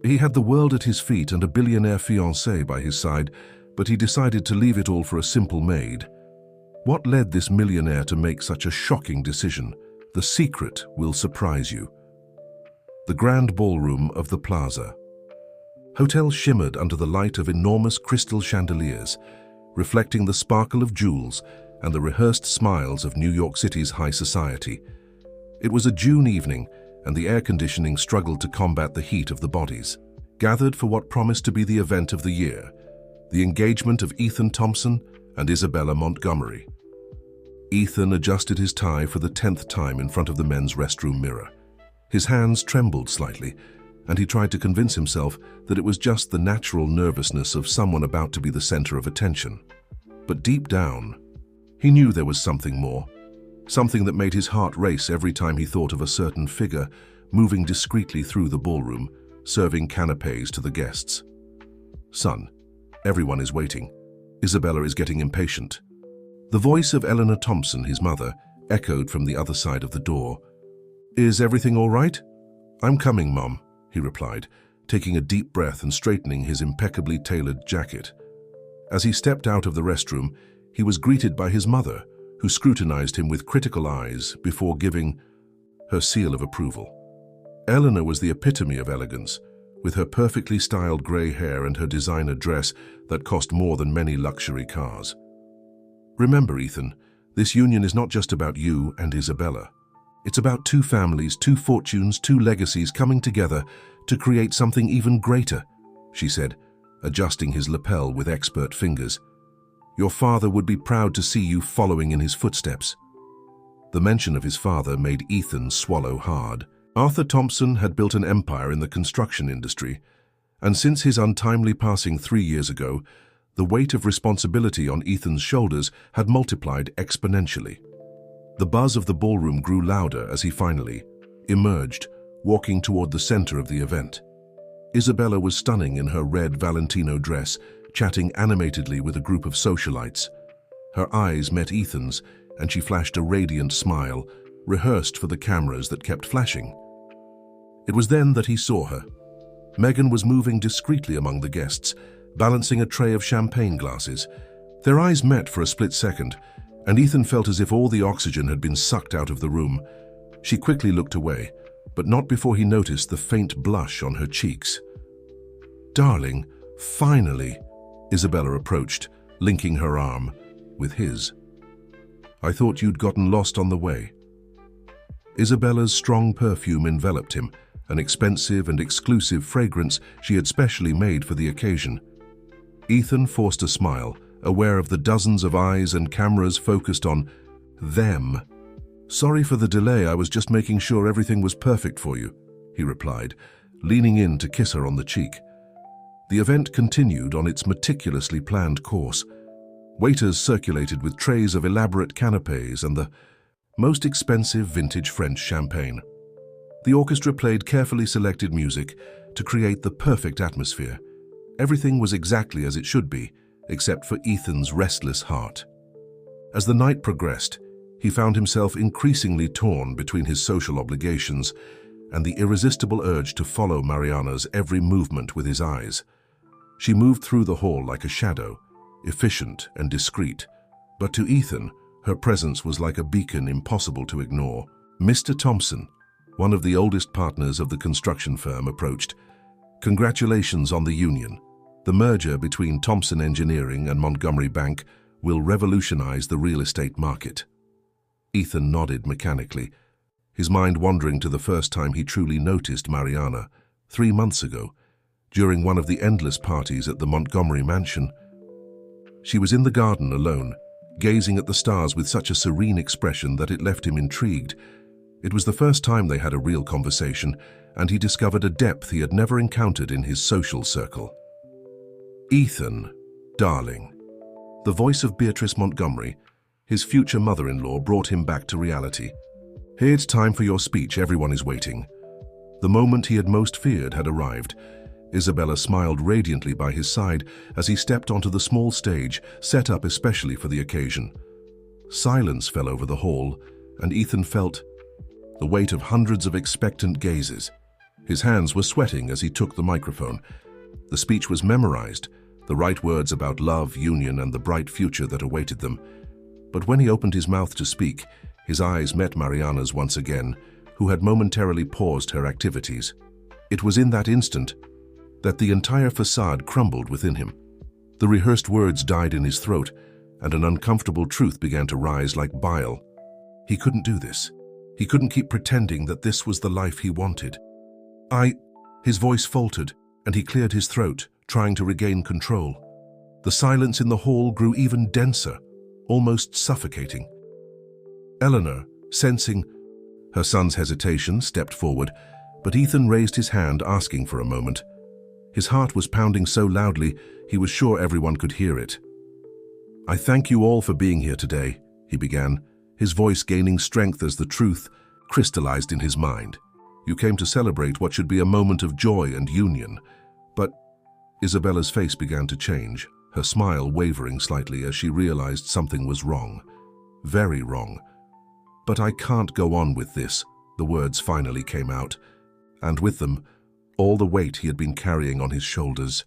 He had the world at his feet and a billionaire fiancée by his side, but he decided to leave it all for a simple maid. What led this millionaire to make such a shocking decision? The secret will surprise you. The grand ballroom of the Plaza. Hotel shimmered under the light of enormous crystal chandeliers, reflecting the sparkle of jewels and the rehearsed smiles of New York City's high society. It was a June evening, and the air conditioning struggled to combat the heat of the bodies. Gathered for what promised to be the event of the year, the engagement of Ethan Thompson and Isabella Montgomery. Ethan adjusted his tie for the 10th time in front of the men's restroom mirror. His hands trembled slightly, and he tried to convince himself that it was just the natural nervousness of someone about to be the center of attention. But deep down, he knew there was something more. Something that made his heart race every time he thought of a certain figure moving discreetly through the ballroom, serving canapés to the guests. "Son, everyone is waiting. Isabella is getting impatient." The voice of Eleanor Thompson, his mother, echoed from the other side of the door. "Is everything all right?" "I'm coming, Mom," he replied, taking a deep breath and straightening his impeccably tailored jacket. As he stepped out of the restroom, he was greeted by his mother, who scrutinized him with critical eyes before giving her seal of approval. Eleanor was the epitome of elegance, with her perfectly styled grey hair and her designer dress that cost more than many luxury cars. "Remember, Ethan, this union is not just about you and Isabella. It's about two families, two fortunes, two legacies coming together to create something even greater," she said, adjusting his lapel with expert fingers. "Your father would be proud to see you following in his footsteps." The mention of his father made Ethan swallow hard. Arthur Thompson had built an empire in the construction industry, and since his untimely passing 3 years ago, the weight of responsibility on Ethan's shoulders had multiplied exponentially. The buzz of the ballroom grew louder as he finally emerged, walking toward the center of the event. Isabella was stunning in her red Valentino dress, chatting animatedly with a group of socialites. Her eyes met Ethan's, and she flashed a radiant smile, rehearsed for the cameras that kept flashing. It was then that he saw her. Meghan was moving discreetly among the guests, balancing a tray of champagne glasses. Their eyes met for a split second, and Ethan felt as if all the oxygen had been sucked out of the room. She quickly looked away, but not before he noticed the faint blush on her cheeks. "Darling, finally," Isabella approached, linking her arm with his. "I thought you'd gotten lost on the way." Isabella's strong perfume enveloped him, an expensive and exclusive fragrance she had specially made for the occasion. Ethan forced a smile, aware of the dozens of eyes and cameras focused on them. "Sorry for the delay, I was just making sure everything was perfect for you," he replied, leaning in to kiss her on the cheek. The event continued on its meticulously planned course. Waiters circulated with trays of elaborate canapés and the most expensive vintage French champagne. The orchestra played carefully selected music to create the perfect atmosphere. Everything was exactly as it should be, except for Ethan's restless heart. As the night progressed, he found himself increasingly torn between his social obligations and the irresistible urge to follow Mariana's every movement with his eyes. She moved through the hall like a shadow, efficient and discreet, but to Ethan, her presence was like a beacon impossible to ignore. Mr. Thompson, one of the oldest partners of the construction firm, approached. "Congratulations on the union. The merger between Thompson Engineering and Montgomery Bank will revolutionize the real estate market." Ethan nodded mechanically, his mind wandering to the first time he truly noticed Mariana, 3 months ago, during one of the endless parties at the Montgomery mansion. She was in the garden alone, gazing at the stars with such a serene expression that it left him intrigued. It was the first time they had a real conversation, and he discovered a depth he had never encountered in his social circle. "Ethan, darling." The voice of Beatrice Montgomery, his future mother-in-law, brought him back to reality. "Hey, it's time for your speech, everyone is waiting." The moment he had most feared had arrived. Isabella smiled radiantly by his side as he stepped onto the small stage set up especially for the occasion. Silence fell over the hall, and Ethan felt the weight of hundreds of expectant gazes. His hands were sweating as he took the microphone. The speech was memorized, the right words about love, union, and the bright future that awaited them. But when he opened his mouth to speak, his eyes met Mariana's once again, who had momentarily paused her activities. It was in that instant that the entire facade crumbled within him. The rehearsed words died in his throat, and an uncomfortable truth began to rise like bile. He couldn't do this. He couldn't keep pretending that this was the life he wanted. His voice faltered, and he cleared his throat, trying to regain control. The silence in the hall grew even denser, almost suffocating. Eleanor, sensing her son's hesitation, stepped forward, but Ethan raised his hand, asking for a moment. His heart was pounding so loudly, he was sure everyone could hear it. "I thank you all for being here today," he began, his voice gaining strength as the truth crystallized in his mind. "You came to celebrate what should be a moment of joy and union." But Isabella's face began to change, her smile wavering slightly as she realized something was wrong. Very wrong. "But I can't go on with this," the words finally came out, and with them, all the weight he had been carrying on his shoulders.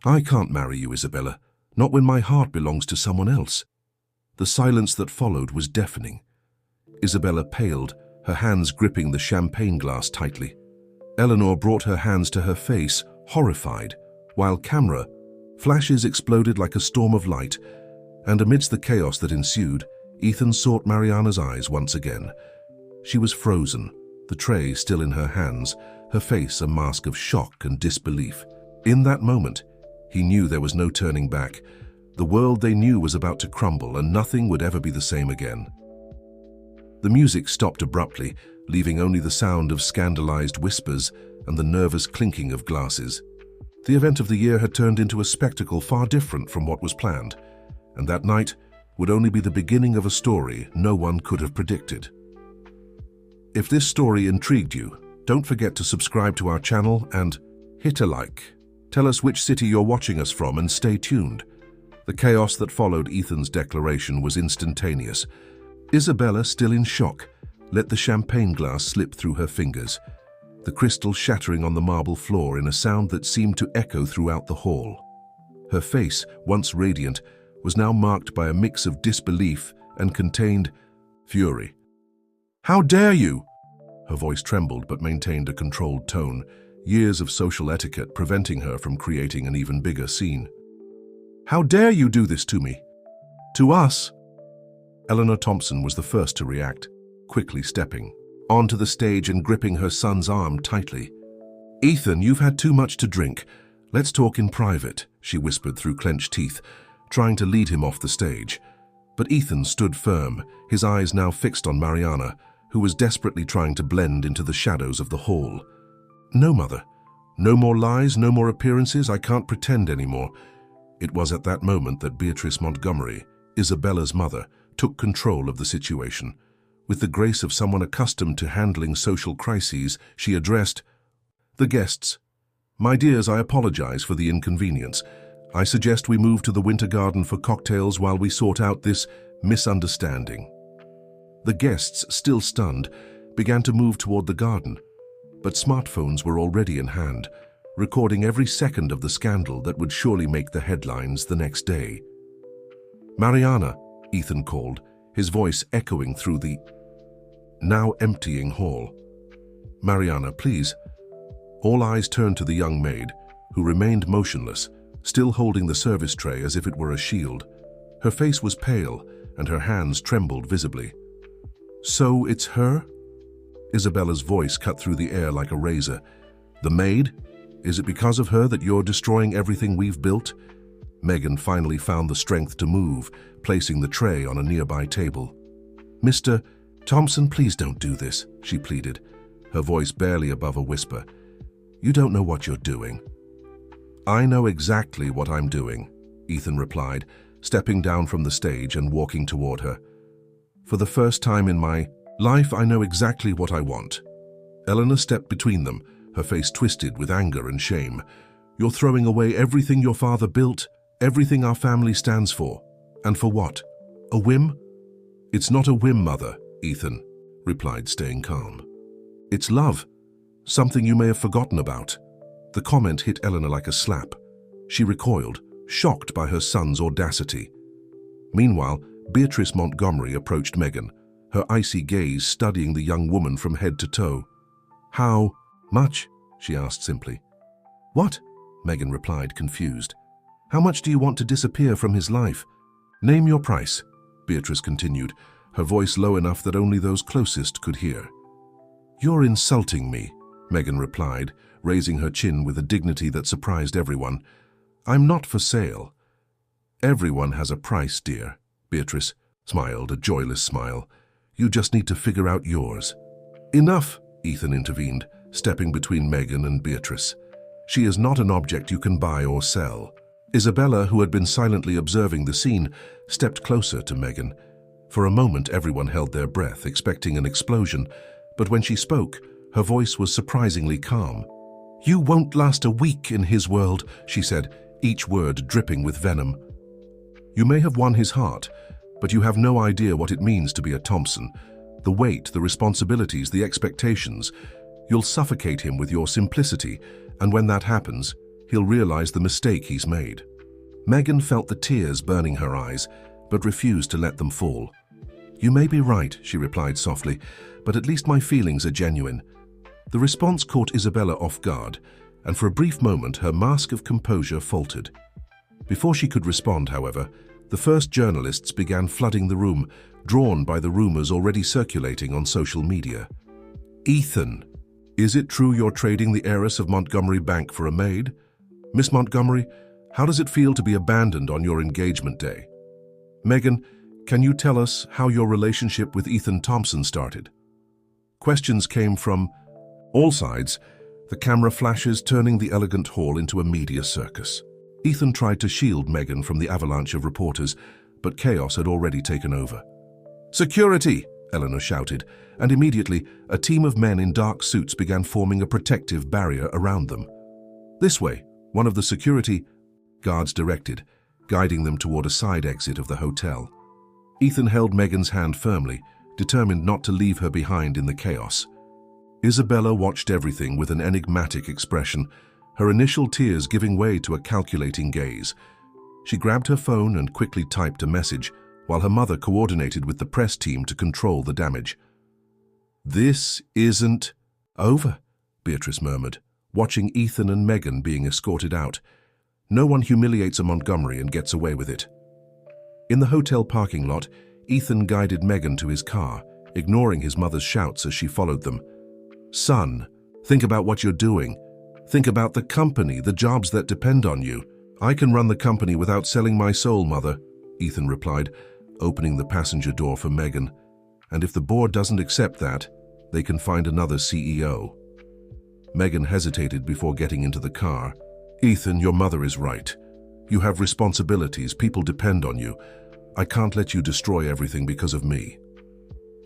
"I can't marry you, Isabella, not when my heart belongs to someone else." The silence that followed was deafening. Isabella paled, her hands gripping the champagne glass tightly. Eleanor brought her hands to her face, horrified, while camera flashes exploded like a storm of light, and amidst the chaos that ensued, Ethan sought Mariana's eyes once again. She was frozen, the tray still in her hands, her face a mask of shock and disbelief. In that moment, he knew there was no turning back. The world they knew was about to crumble, and nothing would ever be the same again. The music stopped abruptly, leaving only the sound of scandalized whispers and the nervous clinking of glasses. The event of the year had turned into a spectacle far different from what was planned, and that night would only be the beginning of a story no one could have predicted. If this story intrigued you, don't forget to subscribe to our channel and hit a like. Tell us which city you're watching us from and stay tuned. The chaos that followed Ethan's declaration was instantaneous. Isabella, still in shock, let the champagne glass slip through her fingers, the crystal shattering on the marble floor in a sound that seemed to echo throughout the hall. Her face, once radiant, was now marked by a mix of disbelief and contained fury. "How dare you?" Her voice trembled but maintained a controlled tone, years of social etiquette preventing her from creating an even bigger scene. "How dare you do this to me? To us?" Eleanor Thompson was the first to react, quickly stepping onto the stage and gripping her son's arm tightly. "Ethan, you've had too much to drink. Let's talk in private," she whispered through clenched teeth, trying to lead him off the stage. But Ethan stood firm, his eyes now fixed on Mariana, who was desperately trying to blend into the shadows of the hall. "No, Mother. No more lies, no more appearances. I can't pretend anymore." It was at that moment that Beatrice Montgomery, Isabella's mother, took control of the situation. With the grace of someone accustomed to handling social crises, she addressed the guests. "My dears, I apologize for the inconvenience. I suggest we move to the Winter Garden for cocktails while we sort out this misunderstanding." The guests, still stunned, began to move toward the garden, but smartphones were already in hand, recording every second of the scandal that would surely make the headlines the next day. "Mariana," Ethan called, his voice echoing through the now emptying hall. "Mariana, please." All eyes turned to the young maid, who remained motionless, still holding the service tray as if it were a shield. Her face was pale, and her hands trembled visibly. "So it's her?" Isabella's voice cut through the air like a razor. "The maid? Is it because of her that you're destroying everything we've built?" Megan finally found the strength to move, placing the tray on a nearby table. "Mr. Thompson, please don't do this," she pleaded, her voice barely above a whisper. "You don't know what you're doing." "I know exactly what I'm doing," Ethan replied, stepping down from the stage and walking toward her. "For the first time in my life, I know exactly what I want." Eleanor stepped between them, her face twisted with anger and shame. "You're throwing away everything your father built, everything our family stands for. And for what? A whim?" "It's not a whim, Mother," Ethan replied, staying calm. "It's love. something you may have forgotten about." The comment hit Eleanor like a slap. She recoiled, shocked by her son's audacity. Meanwhile, Beatrice Montgomery approached Megan, her icy gaze studying the young woman from head to toe. "How much?" she asked simply. "What?" Megan replied, confused. "How much do you want to disappear from his life?" "Name your price," Beatrice continued, her voice low enough that only those closest could hear. "You're insulting me," Megan replied, raising her chin with a dignity that surprised everyone. "I'm not for sale." "Everyone has a price, dear," Beatrice smiled, a joyless smile. "You just need to figure out yours." "Enough," Ethan intervened, stepping between Megan and Beatrice. "She is not an object you can buy or sell." Isabella, who had been silently observing the scene, stepped closer to Megan. For a moment, everyone held their breath, expecting an explosion, but when she spoke, her voice was surprisingly calm. "You won't last a week in his world," she said, each word dripping with venom. "You may have won his heart, but you have no idea what it means to be a Thompson. The weight, the responsibilities, the expectations. You'll suffocate him with your simplicity, and when that happens, he'll realize the mistake he's made." Megan felt the tears burning her eyes, but refused to let them fall. "You may be right," she replied softly, "but at least my feelings are genuine." The response caught Isabella off guard, and for a brief moment her mask of composure faltered. Before she could respond, however, the first journalists began flooding the room, drawn by the rumors already circulating on social media. "Ethan, is it true you're trading the heiress of Montgomery Bank for a maid? Miss Montgomery, how does it feel to be abandoned on your engagement day? Megan, can you tell us how your relationship with Ethan Thompson started?" Questions came from all sides, the camera flashes turning the elegant hall into a media circus. Ethan tried to shield Megan from the avalanche of reporters, but chaos had already taken over. "Security!" Eleanor shouted, and immediately a team of men in dark suits began forming a protective barrier around them. "This way," one of the security guards directed, guiding them toward a side exit of the hotel. Ethan held Megan's hand firmly, determined not to leave her behind in the chaos. Isabella watched everything with an enigmatic expression, her initial tears giving way to a calculating gaze. She grabbed her phone and quickly typed a message, while her mother coordinated with the press team to control the damage. "This isn't over," Beatrice murmured, watching Ethan and Megan being escorted out. No one humiliates a Montgomery and gets away with it. In the hotel parking lot, Ethan guided Megan to his car, ignoring his mother's shouts as she followed them. "Son, think about what you're doing. Think about the company, the jobs that depend on you." "I can run the company without selling my soul, Mother," Ethan replied, opening the passenger door for Megan. "And if the board doesn't accept that, they can find another CEO." Megan hesitated before getting into the car. "Ethan, your mother is right. You have responsibilities, people depend on you. I can't let you destroy everything because of me."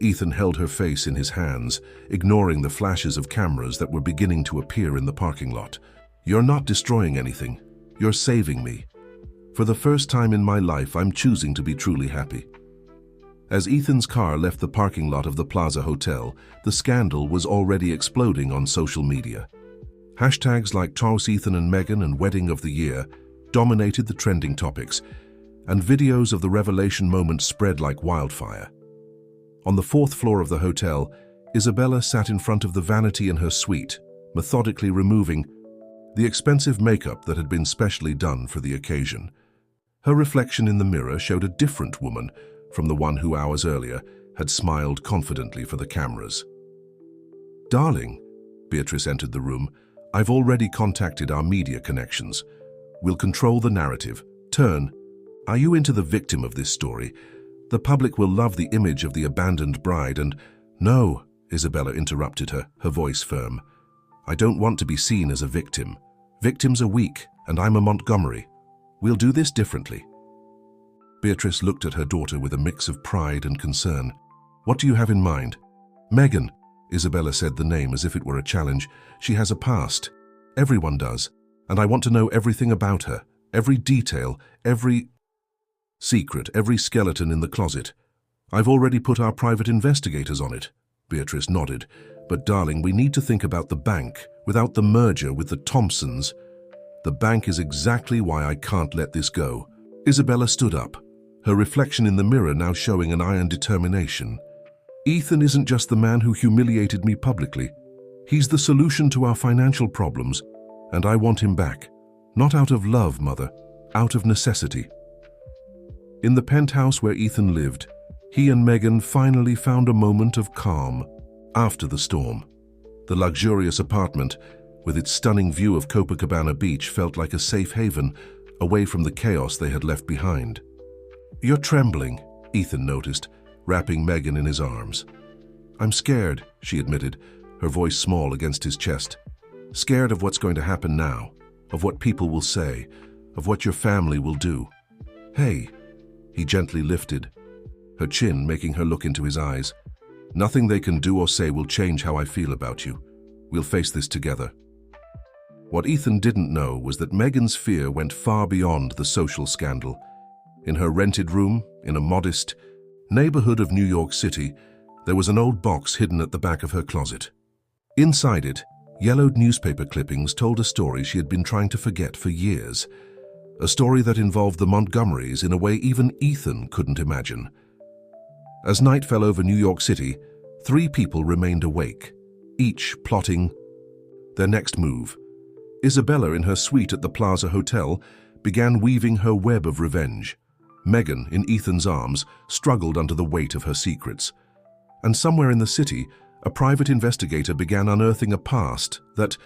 Ethan held her face in his hands, ignoring the flashes of cameras that were beginning to appear in the parking lot. "You're not destroying anything. You're saving me. For the first time in my life, I'm choosing to be truly happy." As Ethan's car left the parking lot of the Plaza Hotel, the scandal was already exploding on social media. Hashtags like Toss Ethan and Megan and Wedding of the Year dominated the trending topics, and videos of the revelation moment spread like wildfire. On the fourth floor of the hotel, Isabella sat in front of the vanity in her suite, methodically removing the expensive makeup that had been specially done for the occasion. Her reflection in the mirror showed a different woman from the one who hours earlier had smiled confidently for the cameras. "Darling," Beatrice entered the room, "I've already contacted our media connections. We'll control the narrative. Turn. Are you into the victim of this story? The public will love the image of the abandoned bride and—" "No," Isabella interrupted her, her voice firm. "I don't want to be seen as a victim. Victims are weak, and I'm a Montgomery. We'll do this differently." Beatrice looked at her daughter with a mix of pride and concern. "What do you have in mind?" "Megan," Isabella said the name as if it were a challenge. "She has a past. Everyone does. And I want to know everything about her. Every detail, every secret, every skeleton in the closet. I've already put our private investigators on it." Beatrice nodded, But darling, we need to think about the bank. Without the merger with the Thompsons, the bank is exactly why I can't let this go. Isabella stood up, her reflection in the mirror now showing an iron determination. Ethan isn't just the man who humiliated me publicly. He's the solution to our financial problems, and I want him back. Not out of love, Mother, out of necessity. In the penthouse where Ethan lived, he and Megan finally found a moment of calm after the storm. The luxurious apartment, with its stunning view of Copacabana Beach, felt like a safe haven away from the chaos they had left behind. "You're trembling," Ethan noticed, wrapping Megan in his arms. "I'm scared," she admitted, her voice small against his chest. "Scared of what's going to happen now, of what people will say, of what your family will do." "Hey," he gently lifted, her chin making her look into his eyes. "Nothing they can do or say will change how I feel about you. We'll face this together." What Ethan didn't know was that Megan's fear went far beyond the social scandal. In her rented room, in a modest neighborhood of New York City, there was an old box hidden at the back of her closet. Inside it, yellowed newspaper clippings told a story she had been trying to forget for years. A story that involved the Montgomerys in a way even Ethan couldn't imagine. As night fell over New York City, 3 people remained awake, each plotting their next move. Isabella, in her suite at the Plaza Hotel, began weaving her web of revenge. Megan, in Ethan's arms, struggled under the weight of her secrets. And somewhere in the city, a private investigator began unearthing a past that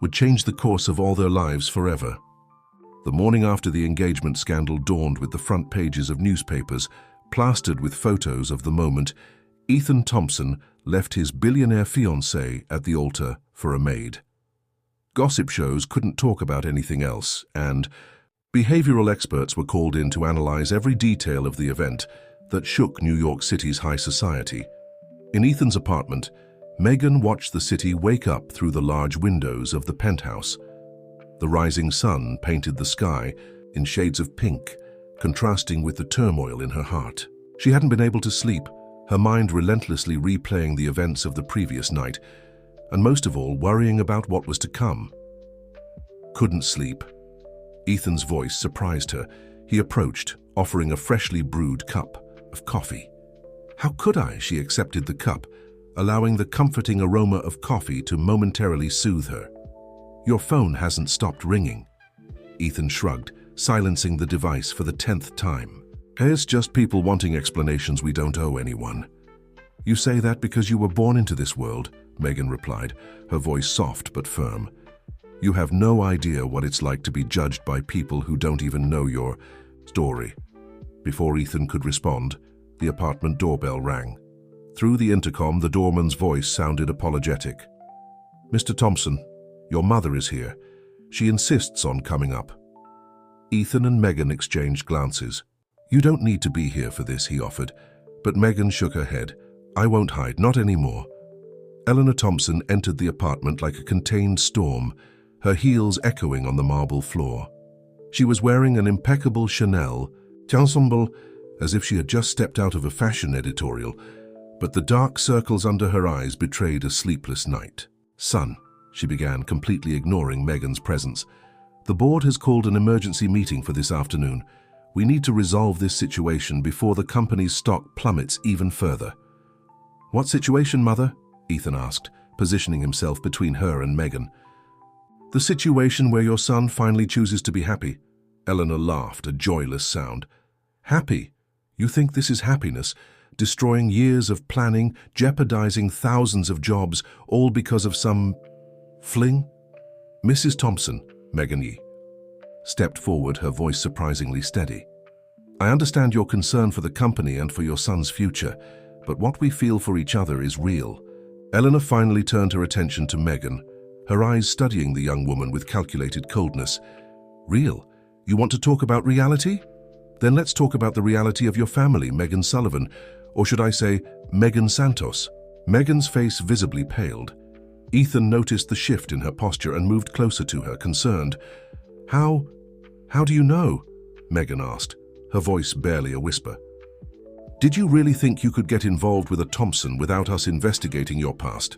would change the course of all their lives forever. The morning after the engagement scandal dawned with the front pages of newspapers, plastered with photos of the moment, Ethan Thompson left his billionaire fiancée at the altar for a maid. Gossip shows couldn't talk about anything else, and behavioral experts were called in to analyze every detail of the event that shook New York City's high society. In Ethan's apartment, Megan watched the city wake up through the large windows of the penthouse. The rising sun painted the sky in shades of pink, contrasting with the turmoil in her heart. She hadn't been able to sleep, her mind relentlessly replaying the events of the previous night, and most of all, worrying about what was to come. "Couldn't sleep." Ethan's voice surprised her. He approached, offering a freshly brewed cup of coffee. "How could I?" She accepted the cup, allowing the comforting aroma of coffee to momentarily soothe her. "Your phone hasn't stopped ringing." Ethan shrugged, silencing the device for the 10th time. "It's just people wanting explanations we don't owe anyone." "You say that because you were born into this world," Megan replied, her voice soft but firm. "You have no idea what it's like to be judged by people who don't even know your story." Before Ethan could respond, the apartment doorbell rang. Through the intercom, the doorman's voice sounded apologetic. "Mr. Thompson, your mother is here. She insists on coming up." Ethan and Megan exchanged glances. "You don't need to be here for this," he offered, but Megan shook her head. "I won't hide, not anymore." Eleanor Thompson entered the apartment like a contained storm, her heels echoing on the marble floor. She was wearing an impeccable Chanel ensemble, as if she had just stepped out of a fashion editorial, but the dark circles under her eyes betrayed a sleepless night. "Son," she began, completely ignoring Megan's presence, "the board has called an emergency meeting for this afternoon. We need to resolve this situation before the company's stock plummets even further." "What situation, Mother?" Ethan asked, positioning himself between her and Megan. "The situation where your son finally chooses to be happy." Eleanor laughed, a joyless sound. "Happy? You think this is happiness? Destroying years of planning, jeopardizing thousands of jobs, all because of some fling?" "Mrs. Thompson," Megan Yee stepped forward, her voice surprisingly steady. "I understand your concern for the company and for your son's future, but what we feel for each other is real." Eleanor finally turned her attention to Megan, her eyes studying the young woman with calculated coldness. "Real? You want to talk about reality? Then let's talk about the reality of your family, Megan Sullivan, or should I say, Megan Santos." Megan's face visibly paled. Ethan noticed the shift in her posture and moved closer to her, concerned. How do you know?" Megan asked, her voice barely a whisper. "Did you really think you could get involved with a Thompson without us investigating your past?"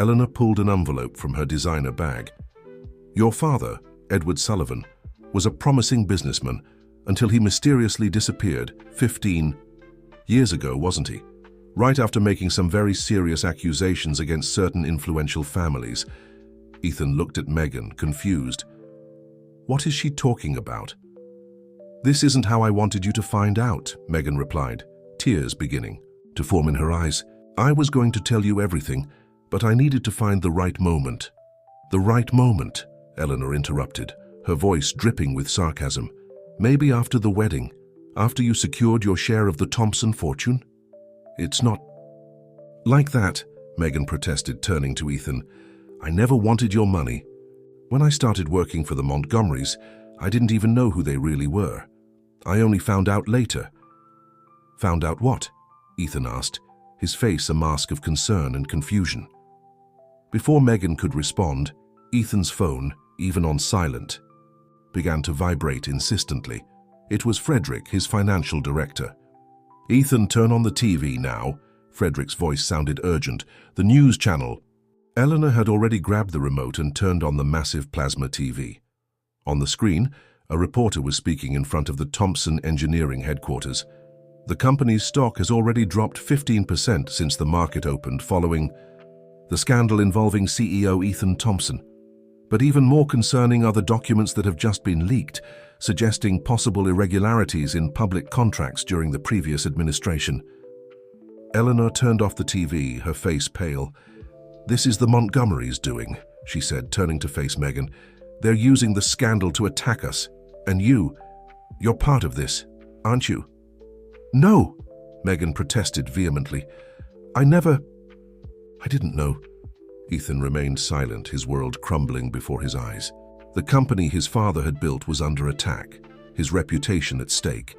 Eleanor pulled an envelope from her designer bag. Your father, Edward Sullivan, was a promising businessman until he mysteriously disappeared 15 years ago, wasn't he? Right after making some very serious accusations against certain influential families. Ethan looked at Megan, confused. What is she talking about? This isn't how I wanted you to find out, Megan replied, tears beginning to form in her eyes. I was going to tell you everything, but I needed to find the right moment. The right moment, Eleanor interrupted, her voice dripping with sarcasm. Maybe after the wedding, after you secured your share of the Thompson fortune? It's not like that, Megan protested, turning to Ethan. I never wanted your money. When I started working for the Montgomerys, I didn't even know who they really were. I only found out later. Found out what? Ethan asked, his face a mask of concern and confusion. Before Megan could respond, Ethan's phone, even on silent, began to vibrate insistently. It was Frederick, his financial director. Ethan, turn on the TV now. Frederick's voice sounded urgent. The news channel. Eleanor had already grabbed the remote and turned on the massive plasma TV. On the screen, a reporter was speaking in front of the Thompson Engineering headquarters. The company's stock has already dropped 15% since the market opened following the scandal involving CEO Ethan Thompson. But even more concerning are the documents that have just been leaked, suggesting possible irregularities in public contracts during the previous administration. Eleanor turned off the TV, her face pale. This is the Montgomerys' doing, she said, turning to face Megan. They're using the scandal to attack us. And you're part of this, aren't you? No, Megan protested vehemently. I didn't know. Ethan remained silent, his world crumbling before his eyes. The company his father had built was under attack, his reputation at stake,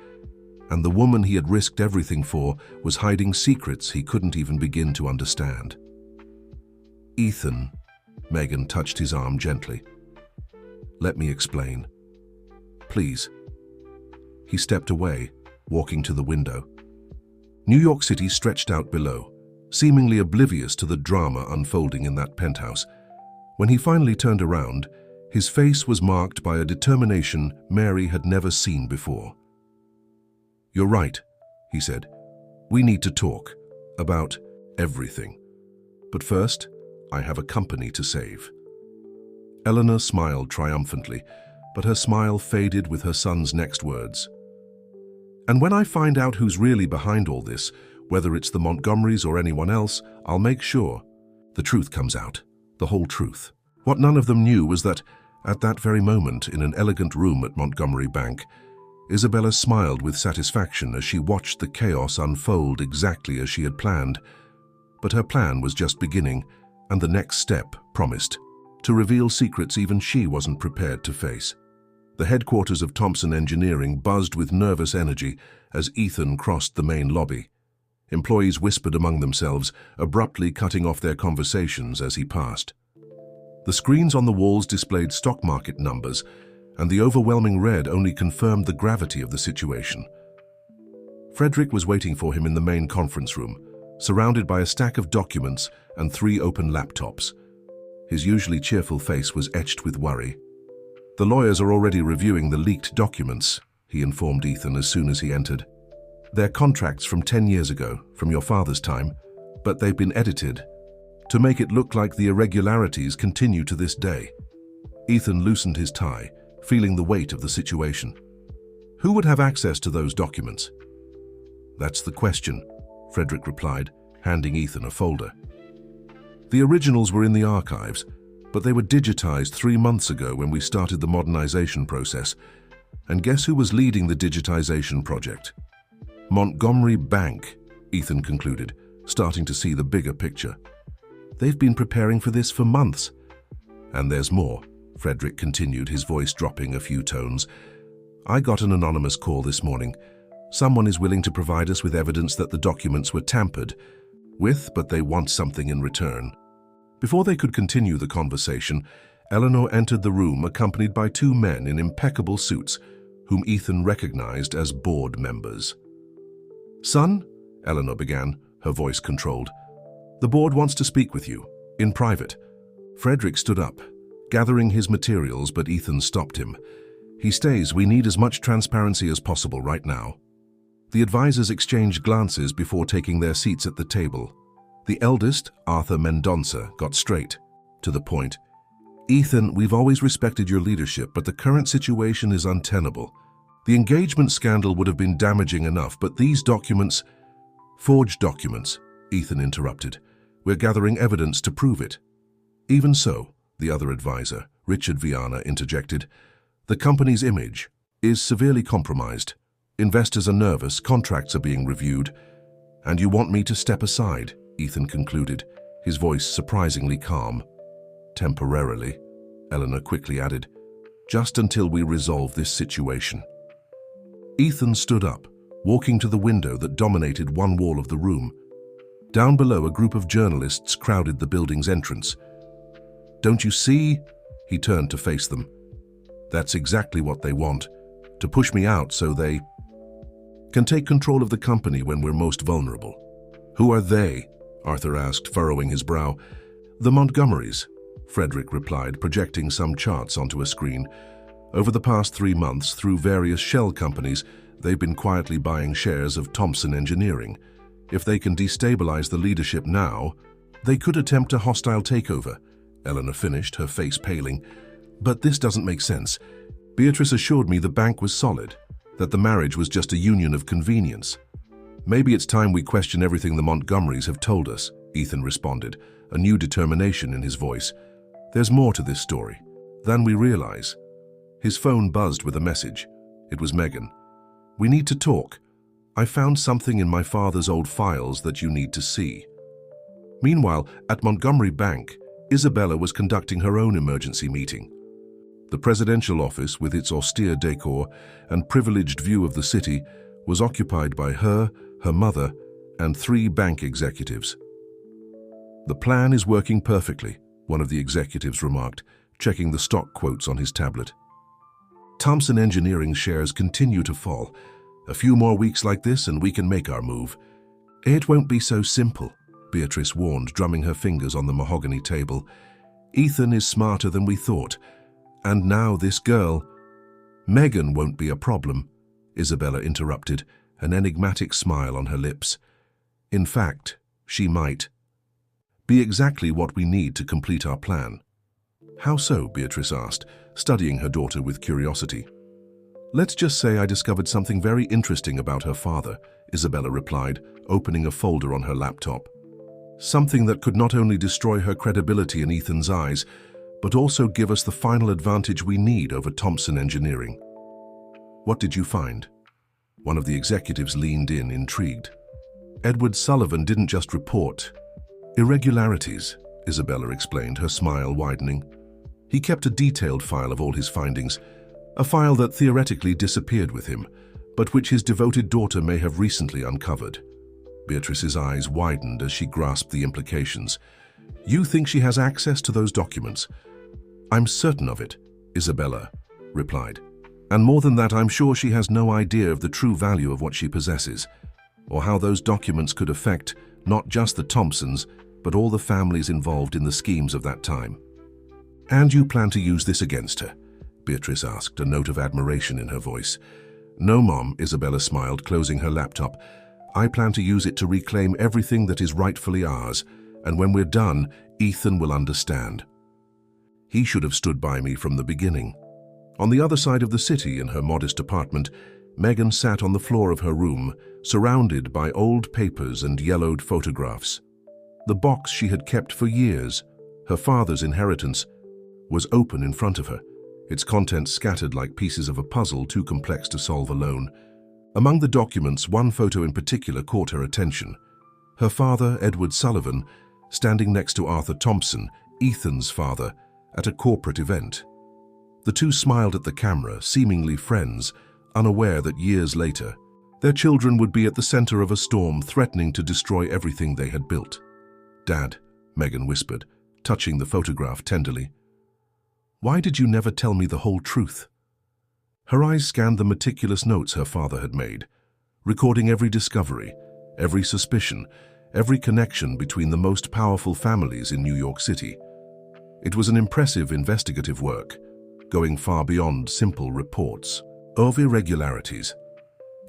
and the woman he had risked everything for was hiding secrets he couldn't even begin to understand. Ethan, Megan touched his arm gently. Let me explain. Please. He stepped away, walking to the window. New York City stretched out below, seemingly oblivious to the drama unfolding in that penthouse. When he finally turned around, his face was marked by a determination Mary had never seen before. You're right, he said. We need to talk about everything. But first, I have a company to save. Eleanor smiled triumphantly, but her smile faded with her son's next words. And when I find out who's really behind all this, whether it's the Montgomerys or anyone else, I'll make sure the truth comes out, the whole truth. What none of them knew was that, at that very moment, in an elegant room at Montgomery Bank, Isabella smiled with satisfaction as she watched the chaos unfold exactly as she had planned. But her plan was just beginning, and the next step promised to reveal secrets even she wasn't prepared to face. The headquarters of Thompson Engineering buzzed with nervous energy as Ethan crossed the main lobby. Employees whispered among themselves, abruptly cutting off their conversations as he passed. The screens on the walls displayed stock market numbers, and the overwhelming red only confirmed the gravity of the situation. Frederick was waiting for him in the main conference room, surrounded by a stack of documents and 3 open laptops. His usually cheerful face was etched with worry. The lawyers are already reviewing the leaked documents, he informed Ethan as soon as he entered. They're contracts from 10 years ago, from your father's time, but they've been edited to make it look like the irregularities continue to this day. Ethan loosened his tie, feeling the weight of the situation. Who would have access to those documents? That's the question, Frederick replied, handing Ethan a folder. The originals were in the archives, but they were digitized 3 months ago when we started the modernization process. And guess who was leading the digitization project? Montgomery Bank, Ethan concluded, starting to see the bigger picture. They've been preparing for this for months. And there's more, Frederick continued, his voice dropping a few tones. I got an anonymous call this morning. Someone is willing to provide us with evidence that the documents were tampered with, but they want something in return. Before they could continue the conversation, Eleanor entered the room accompanied by 2 men in impeccable suits, whom Ethan recognized as board members. Son, Eleanor began, her voice controlled. The board wants to speak with you. In private, Frederick stood up, gathering his materials, but Ethan stopped him. He stays. We need as much transparency as possible right now. The advisors exchanged glances before taking their seats at the table. The eldest, Arthur Mendonça, got straight to the point. Ethan, we've always respected your leadership, but the current situation is untenable. The engagement scandal would have been damaging enough, but these documents— Forged documents, Ethan interrupted. We're gathering evidence to prove it. Even so, the other advisor, Richard Viana, interjected. The company's image is severely compromised. Investors are nervous, contracts are being reviewed. And you want me to step aside, Ethan concluded, his voice surprisingly calm. Temporarily, Eleanor quickly added, just until we resolve this situation. Ethan stood up, walking to the window that dominated one wall of the room. Down below, a group of journalists crowded the building's entrance. Don't you see? He turned to face them. That's exactly what they want, to push me out so they can take control of the company when we're most vulnerable. Who are they? Arthur asked, furrowing his brow. The Montgomerys, Frederick replied, projecting some charts onto a screen. Over the past 3 months, through various shell companies, they've been quietly buying shares of Thompson Engineering. If they can destabilize the leadership now, they could attempt a hostile takeover, Eleanor finished, her face paling. But this doesn't make sense. Beatrice assured me the bank was solid, that the marriage was just a union of convenience. Maybe it's time we question everything the Montgomerys have told us, Ethan responded, a new determination in his voice. There's more to this story than we realize. His phone buzzed with a message. It was Megan. We need to talk. I found something in my father's old files that you need to see. Meanwhile, at Montgomery Bank, Isabella was conducting her own emergency meeting. The presidential office, with its austere decor and privileged view of the city, was occupied by her mother, and 3 bank executives. The plan is working perfectly, one of the executives remarked, checking the stock quotes on his tablet. Thompson Engineering shares continue to fall. A few more weeks like this and we can make our move. It won't be so simple, Beatrice warned, drumming her fingers on the mahogany table. Ethan is smarter than we thought. And now this girl— Megan won't be a problem, Isabella interrupted, an enigmatic smile on her lips. In fact, she might be exactly what we need to complete our plan. How so? Beatrice asked, studying her daughter with curiosity. Let's just say I discovered something very interesting about her father, Isabella replied, opening a folder on her laptop. Something that could not only destroy her credibility in Ethan's eyes, but also give us the final advantage we need over Thompson Engineering. What did you find? One of the executives leaned in, intrigued. Edward Sullivan didn't just report irregularities, Isabella explained, her smile widening. He kept a detailed file of all his findings, a file that theoretically disappeared with him, but which his devoted daughter may have recently uncovered. Beatrice's eyes widened as she grasped the implications. You think she has access to those documents? I'm certain of it, Isabella replied. And more than that, I'm sure she has no idea of the true value of what she possesses, or how those documents could affect not just the Thompsons, but all the families involved in the schemes of that time. And you plan to use this against her? Beatrice asked, a note of admiration in her voice. No, Mom, Isabella smiled, closing her laptop. I plan to use it to reclaim everything that is rightfully ours, and when we're done, Ethan will understand. He should have stood by me from the beginning. On the other side of the city, in her modest apartment, Megan sat on the floor of her room, surrounded by old papers and yellowed photographs. The box she had kept for years, her father's inheritance, was open in front of her, its contents scattered like pieces of a puzzle too complex to solve alone. Among the documents, one photo in particular caught her attention. Her father, Edward Sullivan, standing next to Arthur Thompson, Ethan's father, at a corporate event. The two smiled at the camera, seemingly friends, unaware that years later, their children would be at the center of a storm threatening to destroy everything they had built. Dad, Megan whispered, touching the photograph tenderly. Why did you never tell me the whole truth? Her eyes scanned the meticulous notes her father had made, recording every discovery, every suspicion, every connection between the most powerful families in New York City. It was an impressive investigative work, going far beyond simple reports of irregularities.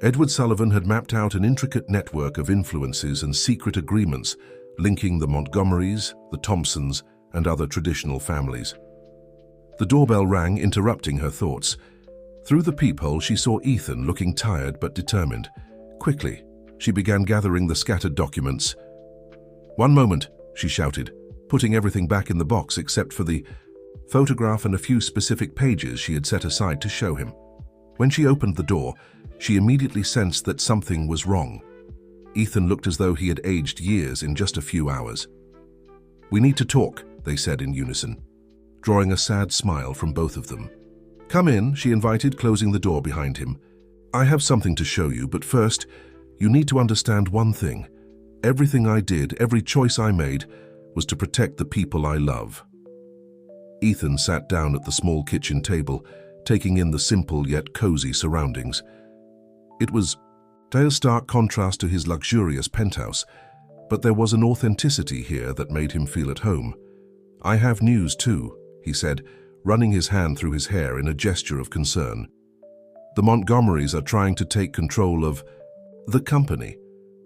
Edward Sullivan had mapped out an intricate network of influences and secret agreements linking the Montgomerys, the Thompsons, and other traditional families. The doorbell rang, interrupting her thoughts. Through the peephole, she saw Ethan looking tired but determined. Quickly, she began gathering the scattered documents. "One moment," she shouted, putting everything back in the box except for the photograph and a few specific pages she had set aside to show him. When she opened the door, she immediately sensed that something was wrong. Ethan looked as though he had aged years in just a few hours. "We need to talk," they said in unison, drawing a sad smile from both of them. "Come in," she invited, closing the door behind him. "I have something to show you, but first, you need to understand one thing. Everything I did, every choice I made, was to protect the people I love." Ethan sat down at the small kitchen table, taking in the simple yet cozy surroundings. It was a stark contrast to his luxurious penthouse, but there was an authenticity here that made him feel at home. "I have news too," he said, running his hand through his hair in a gesture of concern. "The Montgomerys are trying to take control of the company.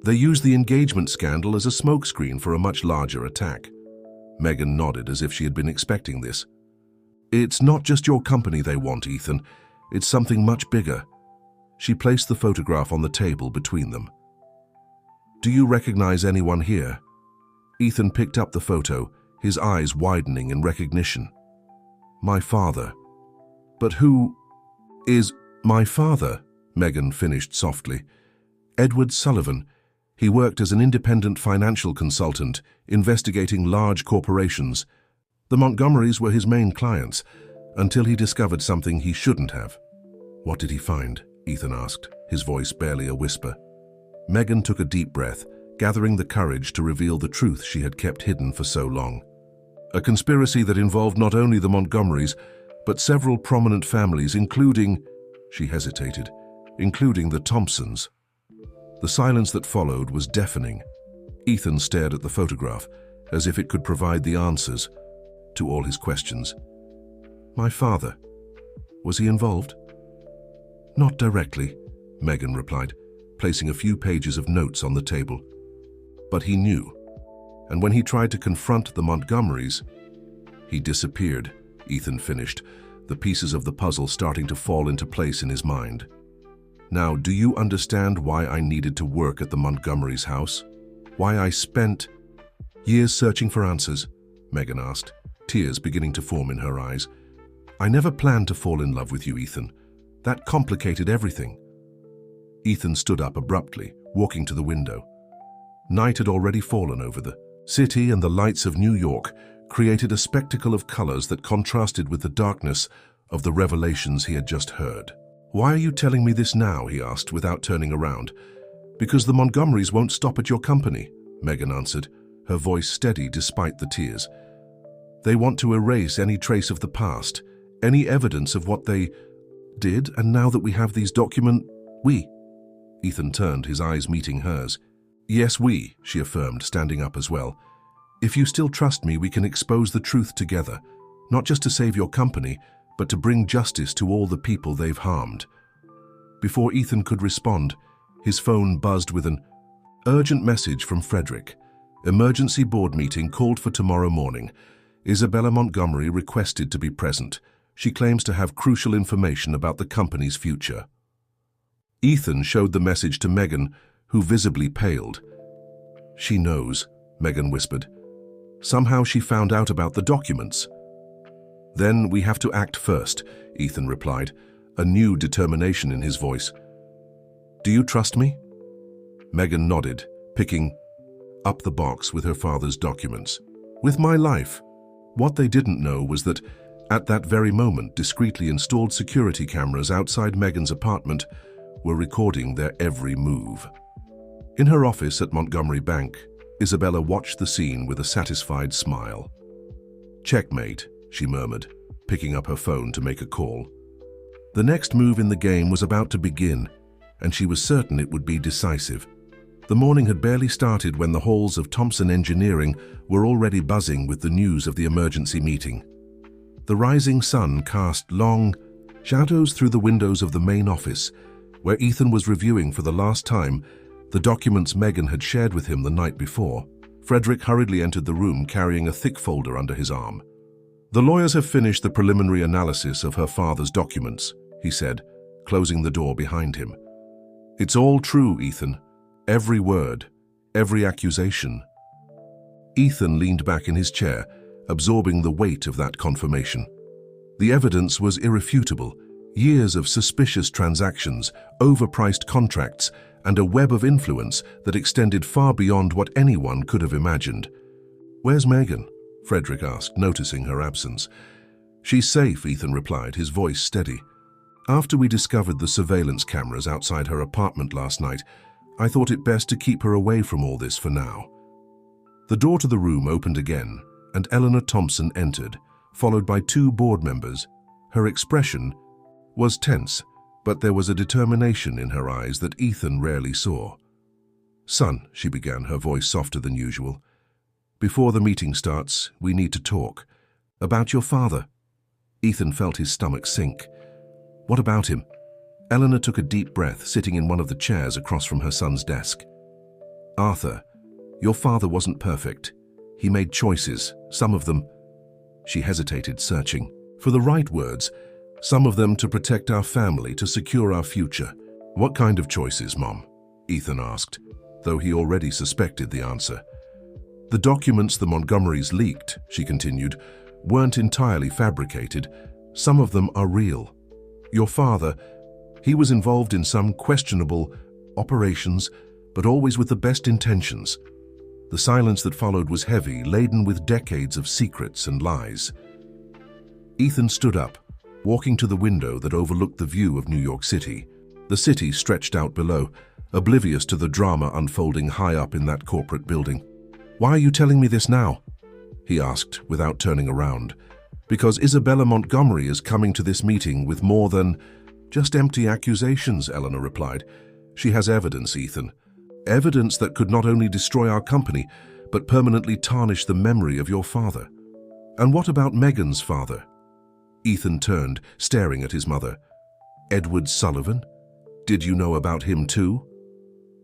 They use the engagement scandal as a smokescreen for a much larger attack." Megan nodded as if she had been expecting this. "It's not just your company they want, Ethan. It's something much bigger." She placed the photograph on the table between them. "Do you recognize anyone here?" Ethan picked up the photo, his eyes widening in recognition. "My father." "But who is my father?" Megan finished softly. "Edward Sullivan. He worked as an independent financial consultant, investigating large corporations. The Montgomerys were his main clients, until he discovered something he shouldn't have." "What did he find?" Ethan asked, his voice barely a whisper. Megan took a deep breath, gathering the courage to reveal the truth she had kept hidden for so long. "A conspiracy that involved not only the Montgomerys, but several prominent families, including," she hesitated, "including the Thompsons." The silence that followed was deafening. Ethan stared at the photograph, as if it could provide the answers to all his questions. "My father. Was he involved?" "Not directly," Megan replied, placing a few pages of notes on the table. "But he knew. And when he tried to confront the Montgomerys, he disappeared," Ethan finished, the pieces of the puzzle starting to fall into place in his mind. "Now, do you understand why I needed to work at the Montgomerys' house? Why I spent years searching for answers?" Megan asked, tears beginning to form in her eyes. "I never planned to fall in love with you, Ethan. That complicated everything." Ethan stood up abruptly, walking to the window. Night had already fallen over the city, and the lights of New York created a spectacle of colors that contrasted with the darkness of the revelations he had just heard. "Why are you telling me this now?" he asked, without turning around. "Because the Montgomerys won't stop at your company," Megan answered, her voice steady despite the tears. "They want to erase any trace of the past, any evidence of what they did, and now that we have these we..." Ethan turned, his eyes meeting hers. "Yes, we," she affirmed, standing up as well. "If you still trust me, we can expose the truth together, not just to save your company, but to bring justice to all the people they've harmed." Before Ethan could respond, his phone buzzed with an urgent message from Frederick. "Emergency board meeting called for tomorrow morning. Isabella Montgomery requested to be present. She claims to have crucial information about the company's future." Ethan showed the message to Megan, who visibly paled. "She knows," Megan whispered. "Somehow she found out about the documents." "Then we have to act first," Ethan replied, a new determination in his voice. "Do you trust me?" Megan nodded, picking up the box with her father's documents. "With my life." What they didn't know was that, at that very moment, discreetly installed security cameras outside Megan's apartment were recording their every move. In her office at Montgomery Bank, Isabella watched the scene with a satisfied smile. "Checkmate," she murmured, picking up her phone to make a call. The next move in the game was about to begin, and she was certain it would be decisive. The morning had barely started when the halls of Thompson Engineering were already buzzing with the news of the emergency meeting. The rising sun cast long shadows through the windows of the main office, where Ethan was reviewing for the last time the documents Megan had shared with him the night before. Frederick hurriedly entered the room carrying a thick folder under his arm. "The lawyers have finished the preliminary analysis of her father's documents," he said, closing the door behind him. "It's all true, Ethan. Every word, every accusation." Ethan leaned back in his chair, absorbing the weight of that confirmation. The evidence was irrefutable. Years of suspicious transactions, overpriced contracts, and a web of influence that extended far beyond what anyone could have imagined. "Where's Megan?" Frederick asked, noticing her absence. "She's safe," Ethan replied, his voice steady. "After we discovered the surveillance cameras outside her apartment last night, I thought it best to keep her away from all this for now." The door to the room opened again, and Eleanor Thompson entered, followed by two board members. Her expression was tense, but there was a determination in her eyes that Ethan rarely saw. "Son," she began, her voice softer than usual, "before the meeting starts, we need to talk. About your father." Ethan felt his stomach sink. "What about him?" Eleanor took a deep breath, sitting in one of the chairs across from her son's desk. "Arthur, your father wasn't perfect. He made choices, some of them—" She hesitated, searching for the right words. "Some of them to protect our family, to secure our future." "What kind of choices, Mom?" Ethan asked, though he already suspected the answer. "The documents the Montgomerys leaked," she continued, "weren't entirely fabricated. Some of them are real. Your father, he was involved in some questionable operations, but always with the best intentions." The silence that followed was heavy, laden with decades of secrets and lies. Ethan stood up, walking to the window that overlooked the view of New York City. The city stretched out below, oblivious to the drama unfolding high up in that corporate building. "Why are you telling me this now?" he asked, without turning around. "Because Isabella Montgomery is coming to this meeting with more than just empty accusations," Eleanor replied. "She has evidence, Ethan. Evidence that could not only destroy our company, but permanently tarnish the memory of your father." "And what about Megan's father?" Ethan turned, staring at his mother. "Edward Sullivan? Did you know about him too?"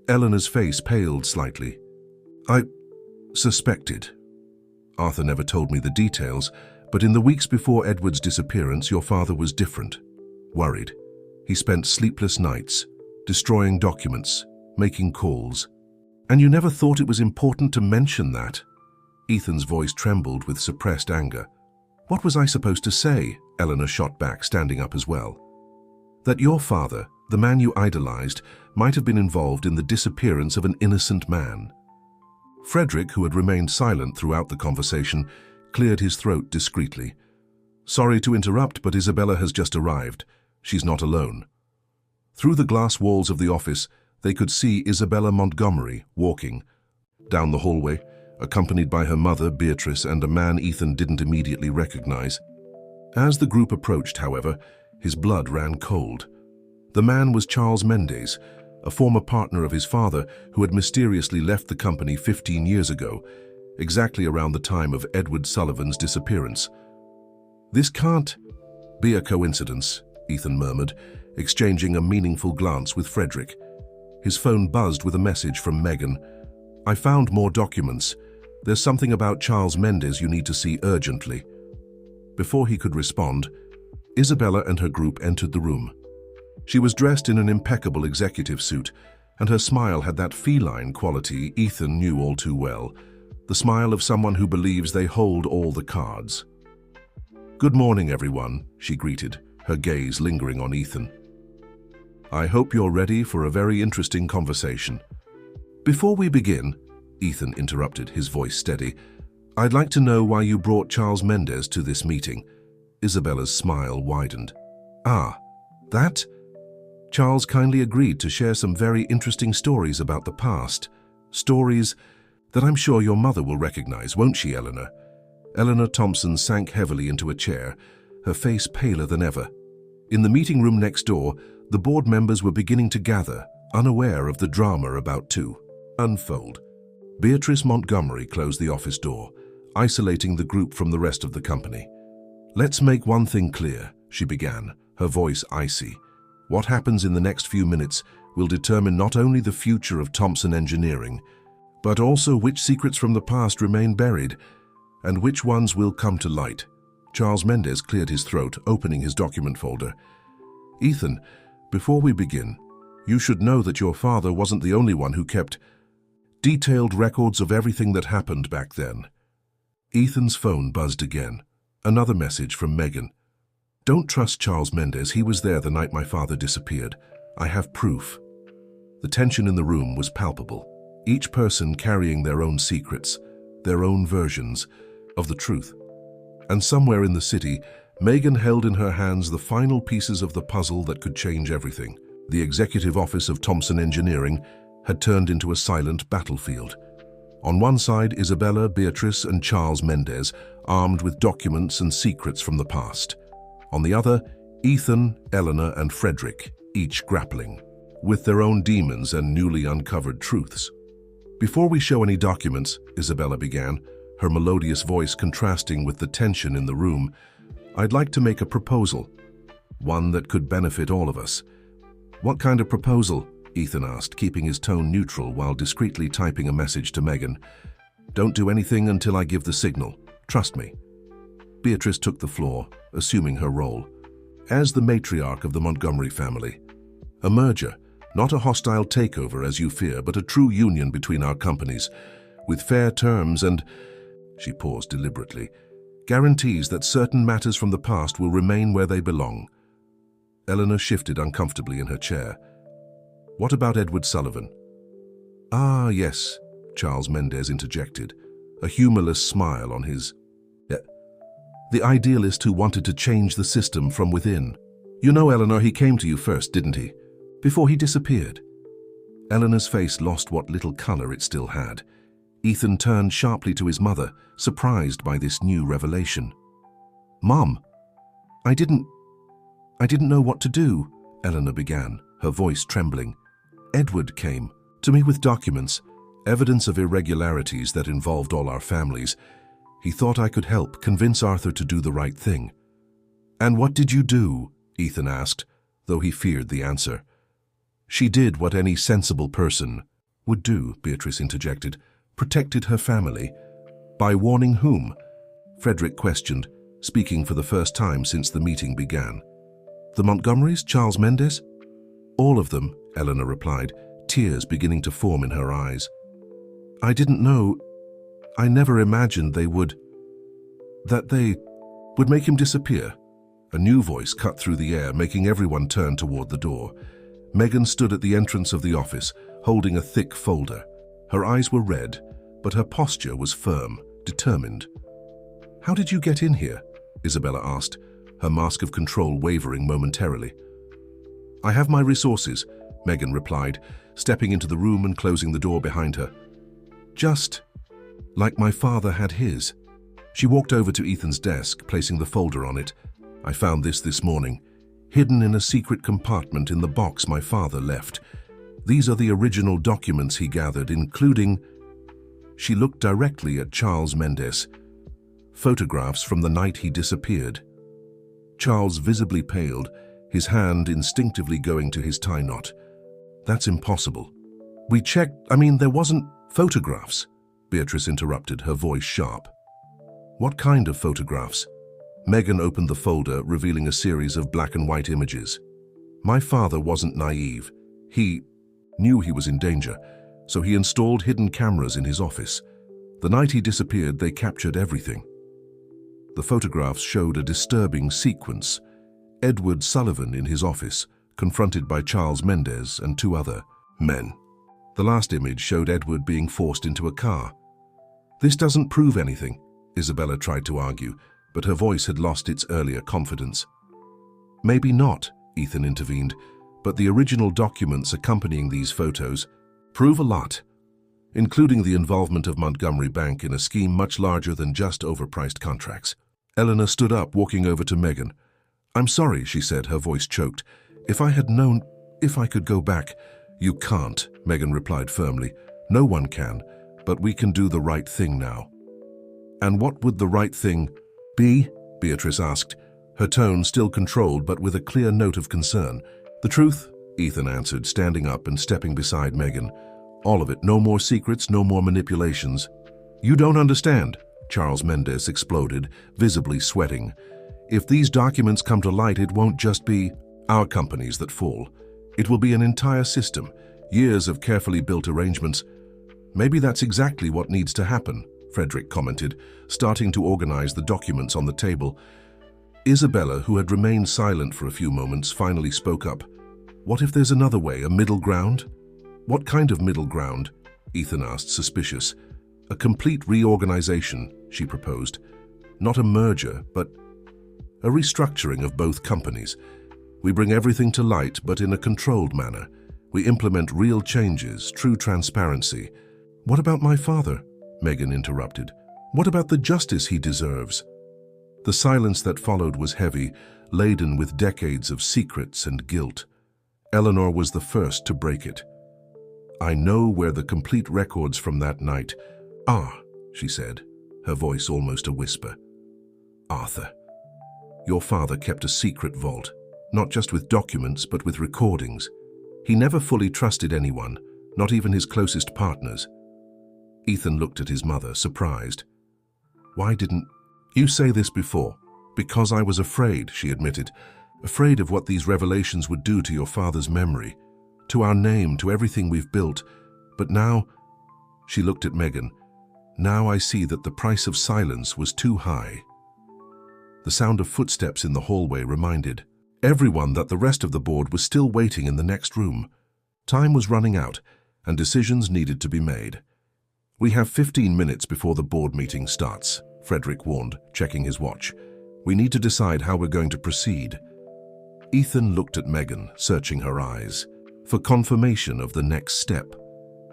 Eleanor's face paled slightly. "I suspected. Arthur never told me the details, but in the weeks before Edward's disappearance, your father was different. Worried. He spent sleepless nights, destroying documents, making calls. And you never thought it was important to mention that?" Ethan's voice trembled with suppressed anger. "What was I supposed to say?" Eleanor shot back, standing up as well. "That your father, the man you idolized, might have been involved in the disappearance of an innocent man." Frederick, who had remained silent throughout the conversation, cleared his throat discreetly. "Sorry to interrupt, but Isabella has just arrived. She's not alone." Through the glass walls of the office, they could see Isabella Montgomery walking down the hallway, accompanied by her mother, Beatrice, and a man Ethan didn't immediately recognize. As the group approached, however, his blood ran cold. The man was Charles Mendez, a former partner of his father who had mysteriously left the company 15 years ago, exactly around the time of Edward Sullivan's disappearance. "This can't be a coincidence," Ethan murmured, exchanging a meaningful glance with Frederick. His phone buzzed with a message from Megan. "I found more documents. There's something about Charles Mendez you need to see urgently." Before he could respond, Isabella and her group entered the room. She was dressed in an impeccable executive suit, and her smile had that feline quality Ethan knew all too well, the smile of someone who believes they hold all the cards. "Good morning, everyone," she greeted, her gaze lingering on Ethan. "I hope you're ready for a very interesting conversation." "Before we begin," Ethan interrupted, his voice steady, "I'd like to know why you brought Charles Mendez to this meeting." Isabella's smile widened. "Ah, that?" Charles kindly agreed to share some very interesting stories about the past. Stories that I'm sure your mother will recognize, won't she, Eleanor? Eleanor Thompson sank heavily into a chair, her face paler than ever. In the meeting room next door, the board members were beginning to gather, unaware of the drama about to unfold. Beatrice Montgomery closed the office door, isolating the group from the rest of the company. "Let's make one thing clear," she began, her voice icy. "What happens in the next few minutes will determine not only the future of Thompson Engineering, but also which secrets from the past remain buried and which ones will come to light." Charles Mendez cleared his throat, opening his document folder. "Ethan, before we begin, you should know that your father wasn't the only one who kept detailed records of everything that happened back then." Ethan's phone buzzed again. Another message from Megan. "Don't trust Charles Mendez. He was there the night my father disappeared. I have proof." The tension in the room was palpable, each person carrying their own secrets, their own versions of the truth. And somewhere in the city, Megan held in her hands the final pieces of the puzzle that could change everything. The executive office of Thompson Engineering had turned into a silent battlefield. On one side, Isabella, Beatrice, and Charles Mendez, armed with documents and secrets from the past. On the other, Ethan, Eleanor, and Frederick, each grappling with their own demons and newly uncovered truths. "Before we show any documents," Isabella began, her melodious voice contrasting with the tension in the room, "I'd like to make a proposal, one that could benefit all of us." "What kind of proposal?" Ethan asked, keeping his tone neutral while discreetly typing a message to Megan. "Don't do anything until I give the signal. Trust me." Beatrice took the floor, assuming her role as the matriarch of the Montgomery family. "A merger, not a hostile takeover as you fear, but a true union between our companies, with fair terms and," she paused deliberately, "guarantees that certain matters from the past will remain where they belong." Eleanor shifted uncomfortably in her chair. "What about Edward Sullivan?" "Ah, yes," Charles Mendez interjected, a humorless smile on his "The idealist who wanted to change the system from within. You know, Eleanor, he came to you first, didn't he? Before he disappeared." Eleanor's face lost what little color it still had. Ethan turned sharply to his mother, surprised by this new revelation. "Mom, I didn't know what to do," Eleanor began, her voice trembling. "Edward came to me with documents, evidence of irregularities that involved all our families. He thought I could help convince Arthur to do the right thing." "And what did you do?" Ethan asked, though he feared the answer. "She did what any sensible person would do," Beatrice interjected. "Protected her family." "By warning whom?" Frederick questioned, speaking for the first time since the meeting began. "The Montgomerys, Charles Mendez?" "All of them," Eleanor replied, tears beginning to form in her eyes. "I didn't know. I never imagined they would make him disappear." A new voice cut through the air, making everyone turn toward the door. Megan stood at the entrance of the office, holding a thick folder. Her eyes were red, but her posture was firm, determined. "How did you get in here?" Isabella asked, her mask of control wavering momentarily. "I have my resources," Megan replied, stepping into the room and closing the door behind her. "Just like my father had his." She walked over to Ethan's desk, placing the folder on it. "I found this morning, hidden in a secret compartment in the box my father left. These are the original documents he gathered, including..." She looked directly at Charles Mendez. "Photographs from the night he disappeared." Charles visibly paled, his hand instinctively going to his tie knot. "That's impossible." "We checked. There wasn't photographs," Beatrice interrupted, her voice sharp. "What kind of photographs?" Megan opened the folder, revealing a series of black and white images. "My father wasn't naive. He knew he was in danger, so he installed hidden cameras in his office. The night he disappeared, they captured everything." The photographs showed a disturbing sequence. Edward Sullivan in his office, confronted by Charles Mendez and two other men. The last image showed Edward being forced into a car. "This doesn't prove anything," Isabella tried to argue, but her voice had lost its earlier confidence. "Maybe not," Ethan intervened, "but the original documents accompanying these photos prove a lot, including the involvement of Montgomery Bank in a scheme much larger than just overpriced contracts." Eleanor stood up, walking over to Megan. "I'm sorry," she said, her voice choked. If I had known, if I could go back." "You can't," Megan replied firmly. No one can, but we can do the right thing now." "And what would the right thing be?" Beatrice asked, her tone still controlled but with a clear note of concern. "The truth," Ethan answered, standing up and stepping beside Megan. "All of it. No more secrets, no more manipulations." "You don't understand," Charles Mendes exploded, visibly sweating. "If these documents come to light, it won't just be our companies that fall. It will be an entire system, years of carefully built arrangements." "Maybe that's exactly what needs to happen," Frederick commented, starting to organize the documents on the table. Isabella, who had remained silent for a few moments, finally spoke up. "What if there's another way, a middle ground?" "What kind of middle ground?" Ethan asked, suspicious. "A complete reorganization," she proposed. "Not a merger, but a restructuring of both companies. We bring everything to light, but in a controlled manner. We implement real changes, true transparency." "What about my father?" Megan interrupted. "What about the justice he deserves?" The silence that followed was heavy, laden with decades of secrets and guilt. Eleanor was the first to break it. "I know where the complete records from that night are," she said, her voice almost a whisper. "Arthur, your father kept a secret vault, not just with documents but with recordings. He never fully trusted anyone, not even his closest partners." Ethan looked at his mother, surprised. "Why didn't you say this before?" "Because I was afraid," she admitted. "Afraid of what these revelations would do to your father's memory, to our name, to everything we've built. But now," she looked at Megan, "now I see that the price of silence was too high." The sound of footsteps in the hallway reminded everyone that the rest of the board was still waiting in the next room. Time was running out, and decisions needed to be made. "We have 15 minutes before the board meeting starts," Frederick warned, checking his watch. "We need to decide how we're going to proceed." Ethan looked at Megan, searching her eyes, for confirmation of the next step.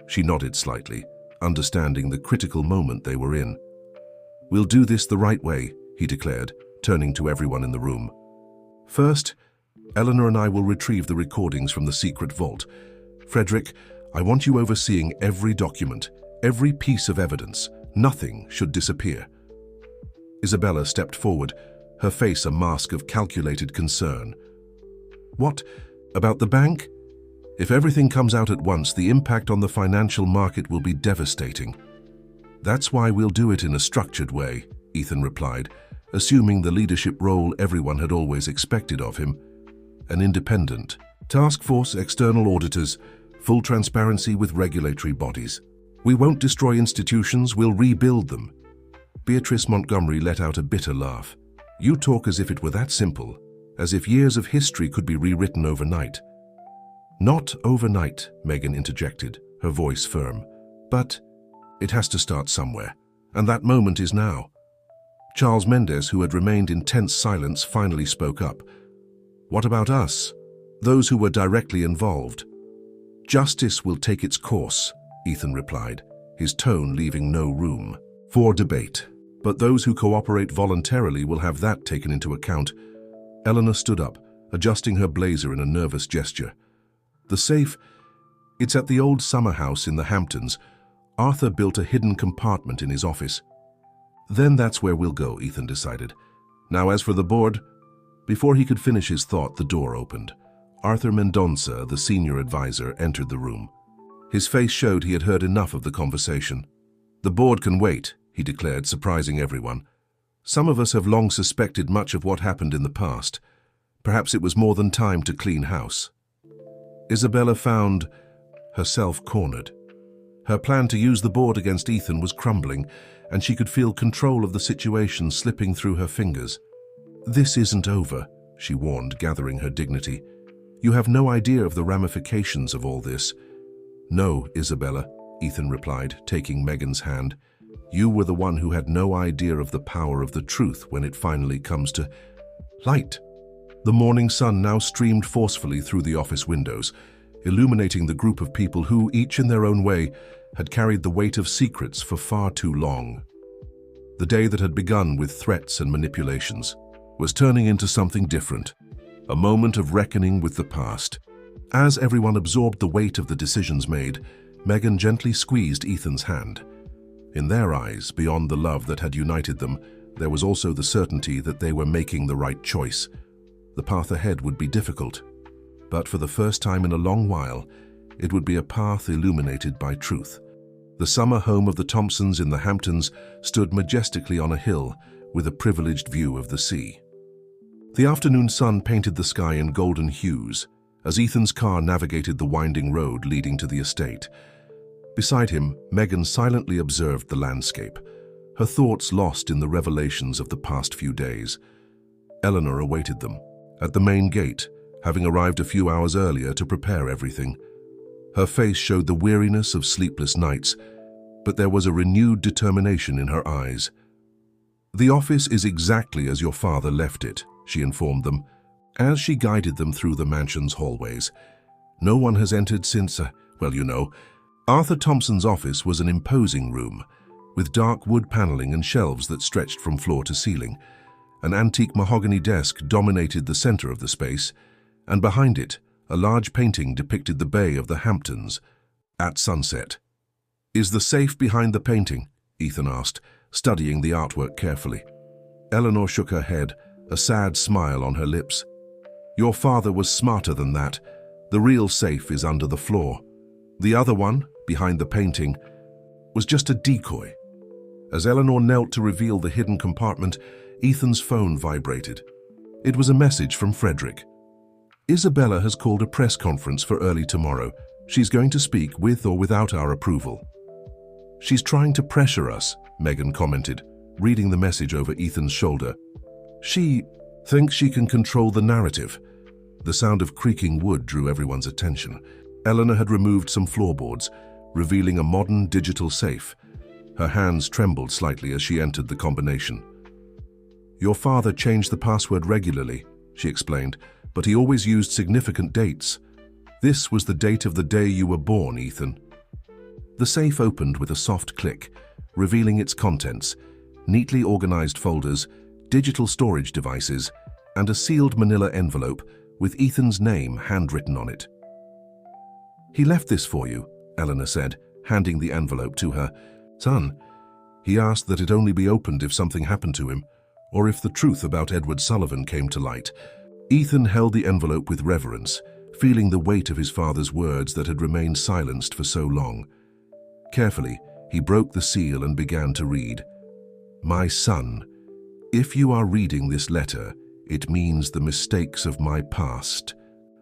She nodded slightly, understanding the critical moment they were in. "We'll do this the right way," he declared, turning to everyone in the room. "First, Eleanor and I will retrieve the recordings from the secret vault. Frederick, I want you overseeing every document, every piece of evidence. Nothing should disappear." Isabella stepped forward, her face a mask of calculated concern. "What about the bank? If everything comes out at once, the impact on the financial market will be devastating." "That's why we'll do it in a structured way," Ethan replied, assuming the leadership role everyone had always expected of him. "An independent task force, external auditors, full transparency with regulatory bodies. We won't destroy institutions, we'll rebuild them." Beatrice Montgomery let out a bitter laugh. "You talk as if it were that simple, as if years of history could be rewritten overnight." "Not overnight," Megan interjected, her voice firm. "But it has to start somewhere, and that moment is now." Charles Mendes, who had remained in tense silence, finally spoke up. "What about us? Those who were directly involved?" "Justice will take its course," Ethan replied, his tone leaving no room for debate. "But those who cooperate voluntarily will have that taken into account." Eleanor stood up, adjusting her blazer in a nervous gesture. "The safe, it's at the old summer house in the Hamptons. Arthur built a hidden compartment in his office." "Then that's where we'll go," Ethan decided. "Now as for the board..." Before he could finish his thought, the door opened. Arthur Mendonça, the senior advisor, entered the room. His face showed he had heard enough of the conversation. "The board can wait," he declared, surprising everyone. "Some of us have long suspected much of what happened in the past. Perhaps it was more than time to clean house." Isabella found herself cornered. Her plan to use the board against Ethan was crumbling, and she could feel control of the situation slipping through her fingers. "This isn't over," she warned, gathering her dignity. "You have no idea of the ramifications of all this." "No, Isabella," Ethan replied, taking Megan's hand. "You were the one who had no idea of the power of the truth when it finally comes to light." The morning sun now streamed forcefully through the office windows, illuminating the group of people who, each in their own way, had carried the weight of secrets for far too long. The day that had begun with threats and manipulations was turning into something different, a moment of reckoning with the past. As everyone absorbed the weight of the decisions made, Megan gently squeezed Ethan's hand. In their eyes, beyond the love that had united them, there was also the certainty that they were making the right choice. The path ahead would be difficult, but for the first time in a long while, it would be a path illuminated by truth. The summer home of the Thompsons in the Hamptons stood majestically on a hill with a privileged view of the sea. The afternoon sun painted the sky in golden hues as Ethan's car navigated the winding road leading to the estate. Beside him, Megan silently observed the landscape, her thoughts lost in the revelations of the past few days. Eleanor awaited them at the main gate, having arrived a few hours earlier to prepare everything. Her face showed the weariness of sleepless nights, but there was a renewed determination in her eyes. "The office is exactly as your father left it," she informed them, as she guided them through the mansion's hallways. "No one has entered since, well, you know." Arthur Thompson's office was an imposing room, with dark wood paneling and shelves that stretched from floor to ceiling. An antique mahogany desk dominated the center of the space, and behind it, a large painting depicted the bay of the Hamptons at sunset. "Is the safe behind the painting?" Ethan asked, studying the artwork carefully. Eleanor shook her head, a sad smile on her lips. "Your father was smarter than that. The real safe is under the floor. The other one, behind the painting, was just a decoy." As Eleanor knelt to reveal the hidden compartment, Ethan's phone vibrated. It was a message from Frederick. "Isabella has called a press conference for early tomorrow. She's going to speak with or without our approval." "She's trying to pressure us," Megan commented, reading the message over Ethan's shoulder. "She thinks she can control the narrative." The sound of creaking wood drew everyone's attention. Eleanor had removed some floorboards, revealing a modern digital safe. Her hands trembled slightly as she entered the combination. "Your father changed the password regularly," she explained, "but he always used significant dates. This was the date of the day you were born, Ethan." The safe opened with a soft click, revealing its contents: neatly organized folders, digital storage devices, and a sealed manila envelope with Ethan's name handwritten on it. "He left this for you," Eleanor said, handing the envelope to her. "Son, he asked that it only be opened if something happened to him, or if the truth about Edward Sullivan came to light." Ethan held the envelope with reverence, feeling the weight of his father's words that had remained silenced for so long. Carefully, he broke the seal and began to read. "My son, if you are reading this letter, it means the mistakes of my past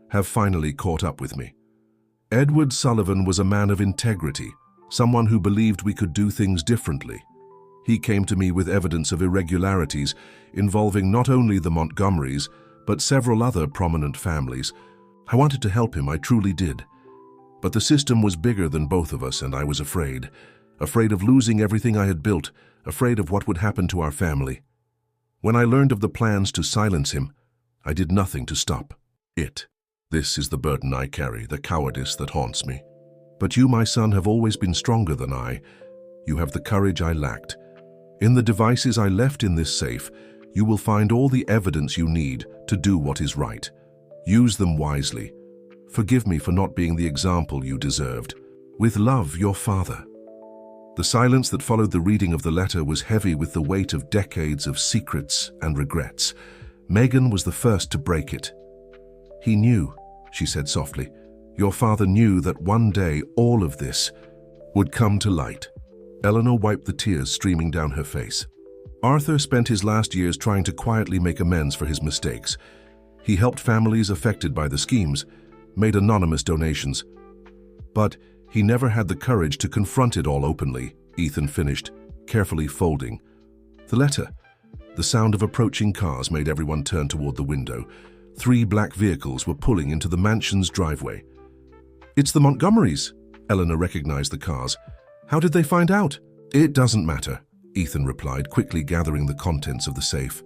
have finally caught up with me. Edward Sullivan was a man of integrity, someone who believed we could do things differently. He came to me with evidence of irregularities involving not only the Montgomerys, but several other prominent families. I wanted to help him, I truly did. But the system was bigger than both of us, and I was afraid. Afraid of losing everything I had built, afraid of what would happen to our family. When I learned of the plans to silence him, I did nothing to stop it. This is the burden I carry, the cowardice that haunts me. But you, my son, have always been stronger than I. You have the courage I lacked. In the devices I left in this safe, you will find all the evidence you need to do what is right. Use them wisely. Forgive me for not being the example you deserved. With love, your father." The silence that followed the reading of the letter was heavy with the weight of decades of secrets and regrets. Megan was the first to break it. "He knew," she said softly. "Your father knew that one day all of this would come to light." Eleanor wiped the tears streaming down her face. Arthur spent his last years trying to quietly make amends for his mistakes. He helped families affected by the schemes, made anonymous donations. But he never had the courage to confront it all openly, Ethan finished, carefully folding the letter. The sound of approaching cars made everyone turn toward the window. 3 black vehicles were pulling into the mansion's driveway. "It's the Montgomerys." Eleanor recognized the cars. "How did they find out?" "It doesn't matter," Ethan replied, quickly gathering the contents of the safe.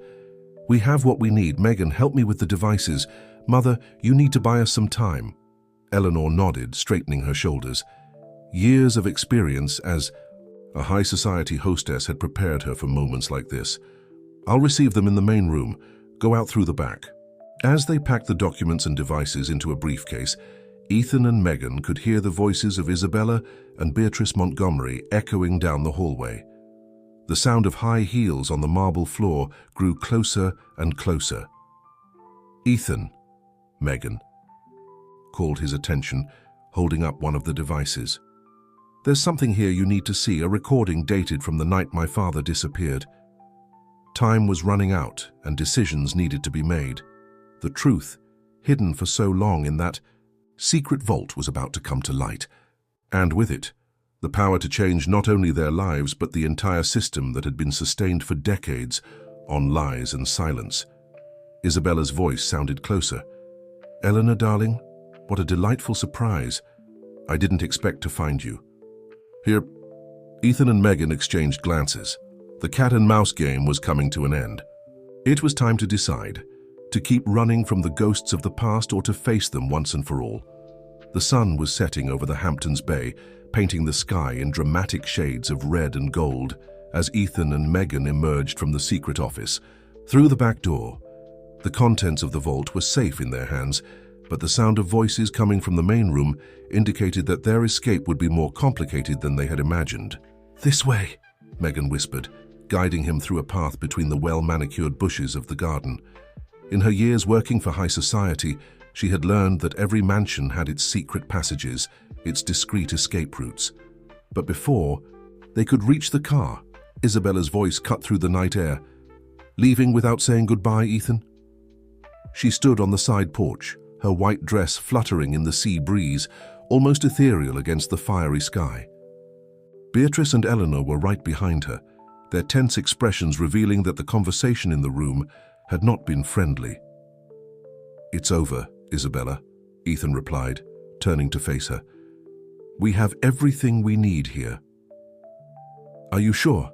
"We have what we need. Megan, help me with the devices. Mother, you need to buy us some time." Eleanor nodded, straightening her shoulders. Years of experience as a high society hostess had prepared her for moments like this. "I'll receive them in the main room. Go out through the back." As they packed the documents and devices into a briefcase, Ethan and Megan could hear the voices of Isabella and Beatrice Montgomery echoing down the hallway. The sound of high heels on the marble floor grew closer and closer. "Ethan," Megan called his attention, holding up one of the devices. "There's something here you need to see, a recording dated from the night my father disappeared." Time was running out and decisions needed to be made. The truth, hidden for so long in that secret vault, was about to come to light, and with it, the power to change not only their lives but the entire system that had been sustained for decades on lies and silence. Isabella's voice sounded closer. "Eleanor, darling, what a delightful surprise. I didn't expect to find you." Here, Ethan and Megan exchanged glances. The cat-and-mouse game was coming to an end. It was time to decide, to keep running from the ghosts of the past or to face them once and for all. The sun was setting over the Hamptons Bay, painting the sky in dramatic shades of red and gold as Ethan and Megan emerged from the secret office. Through the back door, the contents of the vault were safe in their hands, but the sound of voices coming from the main room indicated that their escape would be more complicated than they had imagined. "This way," Megan whispered, guiding him through a path between the well-manicured bushes of the garden. In her years working for high society, she had learned that every mansion had its secret passages, its discreet escape routes. But before they could reach the car, Isabella's voice cut through the night air. "Leaving without saying goodbye, Ethan?" She stood on the side porch, her white dress fluttering in the sea breeze, almost ethereal against the fiery sky. Beatrice and Eleanor were right behind her, their tense expressions revealing that the conversation in the room had not been friendly. "It's over, Isabella," Ethan replied, turning to face her. "We have everything we need here." "Are you sure?"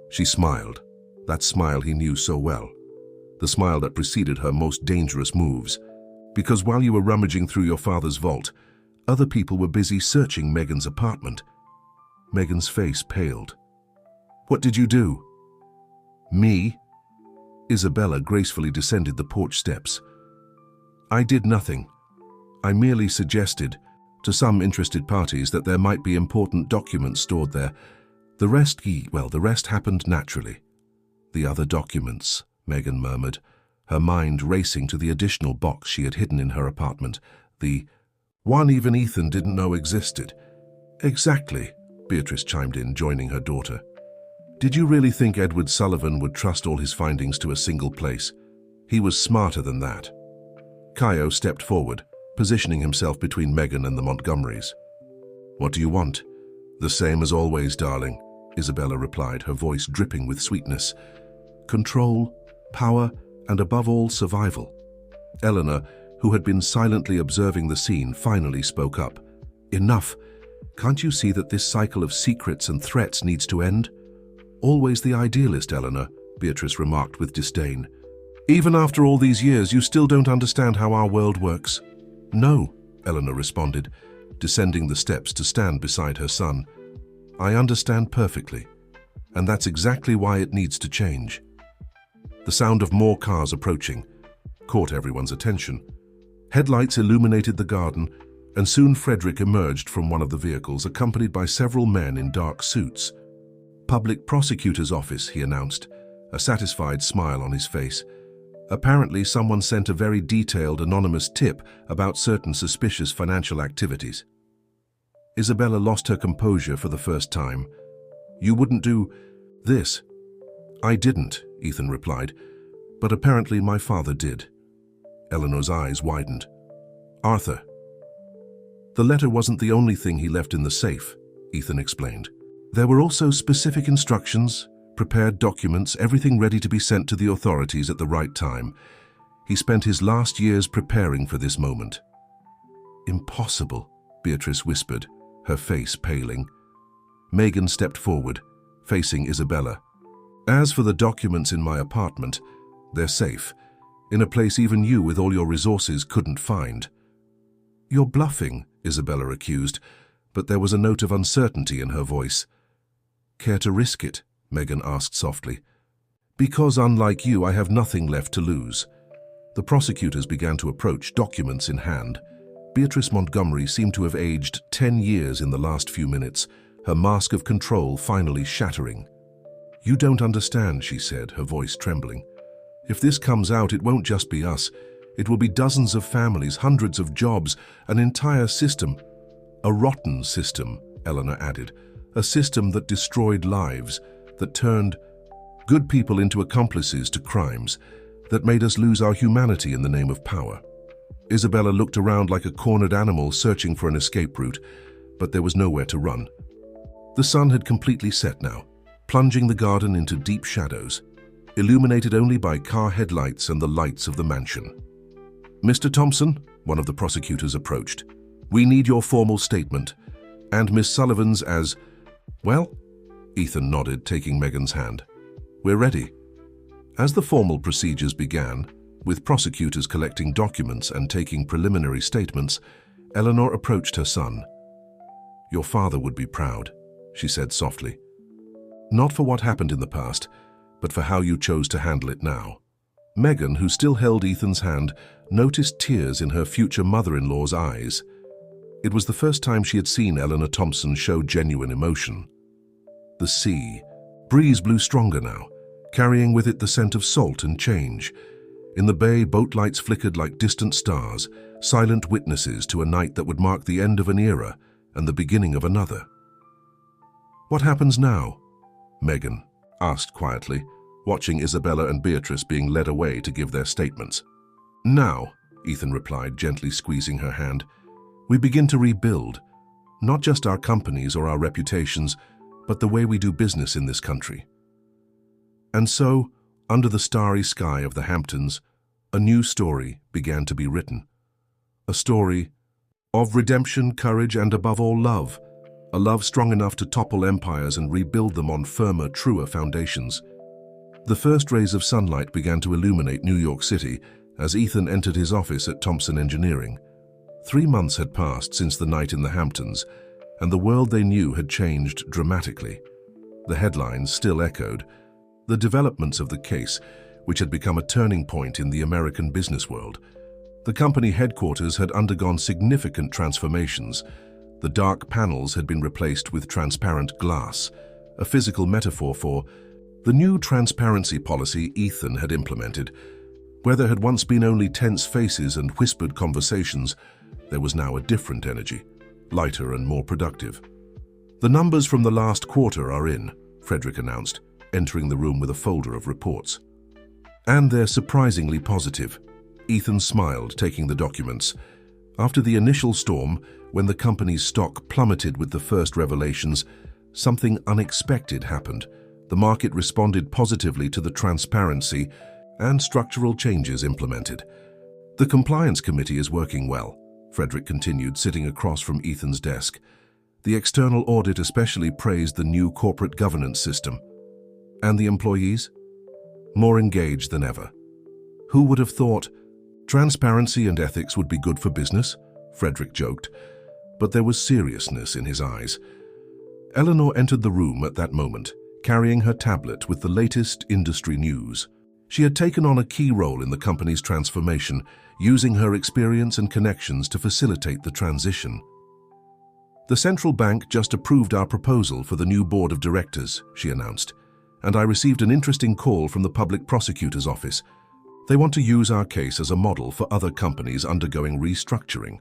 She smiled, that smile he knew so well, the smile that preceded her most dangerous moves. "Because while you were rummaging through your father's vault, other people were busy searching Megan's apartment." Megan's face paled. "What did you do?" "Me?" Isabella gracefully descended the porch steps. "I did nothing. I merely suggested to some interested parties that there might be important documents stored there. The rest happened naturally." "The other documents," Megan murmured, her mind racing to the additional box she had hidden in her apartment, the one even Ethan didn't know existed. "Exactly," Beatrice chimed in, joining her daughter. "Did you really think Edward Sullivan would trust all his findings to a single place? He was smarter than that." Caio stepped forward, positioning himself between Megan and the Montgomerys. "What do you want?" "The same as always, darling," Isabella replied, her voice dripping with sweetness. "Control, power, and above all, survival." Eleanor, who had been silently observing the scene, finally spoke up. "Enough. Can't you see that this cycle of secrets and threats needs to end?" "Always the idealist, Eleanor," Beatrice remarked with disdain. "Even after all these years, you still don't understand how our world works." "No," Eleanor responded, descending the steps to stand beside her son. "I understand perfectly, and that's exactly why it needs to change." The sound of more cars approaching caught everyone's attention. Headlights illuminated the garden, and soon Frederick emerged from one of the vehicles, accompanied by several men in dark suits. "Public prosecutor's office," he announced, a satisfied smile on his face. Apparently, someone sent a very detailed, anonymous tip about certain suspicious financial activities. Isabella lost her composure for the first time. "You wouldn't do this?" "I didn't," Ethan replied, "but apparently my father did." Eleanor's eyes widened. "Arthur." "The letter wasn't the only thing he left in the safe," Ethan explained. "There were also specific instructions, prepared documents, everything ready to be sent to the authorities at the right time. He spent his last years preparing for this moment." "Impossible," Beatrice whispered, her face paling. Megan stepped forward, facing Isabella. "As for the documents in my apartment, they're safe, in a place even you with all your resources couldn't find." "You're bluffing," Isabella accused, but there was a note of uncertainty in her voice. "Care to risk it?" Megan asked softly. "Because, unlike you, I have nothing left to lose." The prosecutors began to approach, documents in hand. Beatrice Montgomery seemed to have aged 10 years in the last few minutes, her mask of control finally shattering. "You don't understand," she said, her voice trembling. "If this comes out, it won't just be us. It will be dozens of families, hundreds of jobs, an entire system." "A rotten system," Eleanor added. "A system that destroyed lives, that turned good people into accomplices to crimes, that made us lose our humanity in the name of power." Isabella looked around like a cornered animal searching for an escape route, but there was nowhere to run. The sun had completely set now, plunging the garden into deep shadows, illuminated only by car headlights and the lights of the mansion. "Mr. Thompson," one of the prosecutors approached, "we need your formal statement, and Miss Sullivan's as well." Ethan nodded, taking Megan's hand. "We're ready." As the formal procedures began, with prosecutors collecting documents and taking preliminary statements, Eleanor approached her son. "Your father would be proud," she said softly. "Not for what happened in the past, but for how you chose to handle it now." Megan, who still held Ethan's hand, noticed tears in her future mother-in-law's eyes. It was the first time she had seen Eleanor Thompson show genuine emotion. The sea breeze blew stronger now, carrying with it the scent of salt and change. In the bay, boat lights flickered like distant stars, silent witnesses to a night that would mark the end of an era and the beginning of another. "What happens now?" Megan asked quietly, watching Isabella and Beatrice being led away to give their statements. "Now," Ethan replied, gently squeezing her hand, "we begin to rebuild, not just our companies or our reputations, but the way we do business in this country." And so, under the starry sky of the Hamptons, a new story began to be written. A story of redemption, courage, and above all love. A love strong enough to topple empires and rebuild them on firmer, truer foundations. The first rays of sunlight began to illuminate New York City as Ethan entered his office at Thompson Engineering. 3 months had passed since the night in the Hamptons, and the world they knew had changed dramatically. The headlines still echoed. The developments of the case, which had become a turning point in the American business world. The company headquarters had undergone significant transformations. The dark panels had been replaced with transparent glass, a physical metaphor for the new transparency policy Ethan had implemented. Where there had once been only tense faces and whispered conversations, there was now a different energy, lighter and more productive. "The numbers from the last quarter are in," Frederick announced, entering the room with a folder of reports. "And they're surprisingly positive." Ethan smiled, taking the documents. After the initial storm, when the company's stock plummeted with the first revelations, something unexpected happened. The market responded positively to the transparency and structural changes implemented. "The compliance committee is working well," Frederick continued, sitting across from Ethan's desk. "The external audit especially praised the new corporate governance system. And the employees? More engaged than ever. Who would have thought transparency and ethics would be good for business?" Frederick joked, but there was seriousness in his eyes. Eleanor entered the room at that moment, carrying her tablet with the latest industry news. She had taken on a key role in the company's transformation, using her experience and connections to facilitate the transition. "The central bank just approved our proposal for the new board of directors," she announced, "and I received an interesting call from the public prosecutor's office. They want to use our case as a model for other companies undergoing restructuring."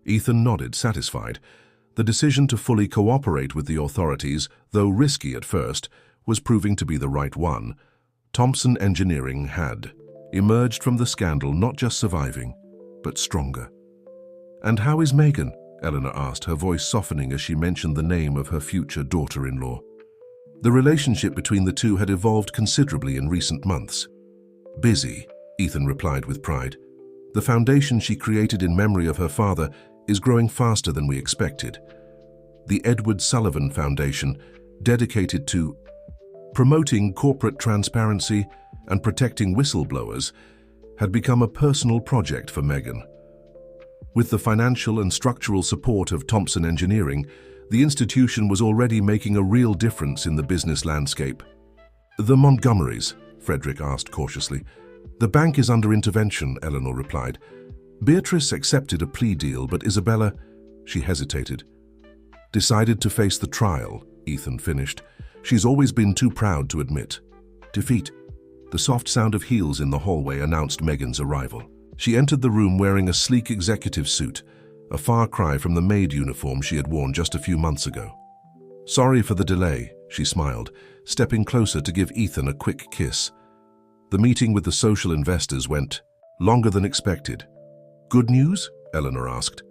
Ethan nodded, satisfied. The decision to fully cooperate with the authorities, though risky at first, was proving to be the right one. Thompson Engineering had emerged from the scandal not just surviving, but stronger. "And how is Megan?" Eleanor asked, her voice softening as she mentioned the name of her future daughter-in-law. The relationship between the two had evolved considerably in recent months. "Busy," Ethan replied with pride. "The foundation she created in memory of her father is growing faster than we expected. The Edward Sullivan Foundation, dedicated to promoting corporate transparency and protecting whistleblowers, had become a personal project for Megan. With the financial and structural support of Thompson Engineering, the institution was already making a real difference in the business landscape." "The Montgomerys?" Frederick asked cautiously. "The bank is under intervention," Eleanor replied. Beatrice accepted a plea deal, but Isabella, she hesitated. Decided to face the trial, Ethan finished. She's always been too proud to admit defeat. The soft sound of heels in the hallway announced Megan's arrival. She entered the room wearing a sleek executive suit, a far cry from the maid uniform she had worn just a few months ago. "Sorry for the delay," she smiled, stepping closer to give Ethan a quick kiss. The meeting with the social investors went longer than expected. "Good news?" Eleanor asked.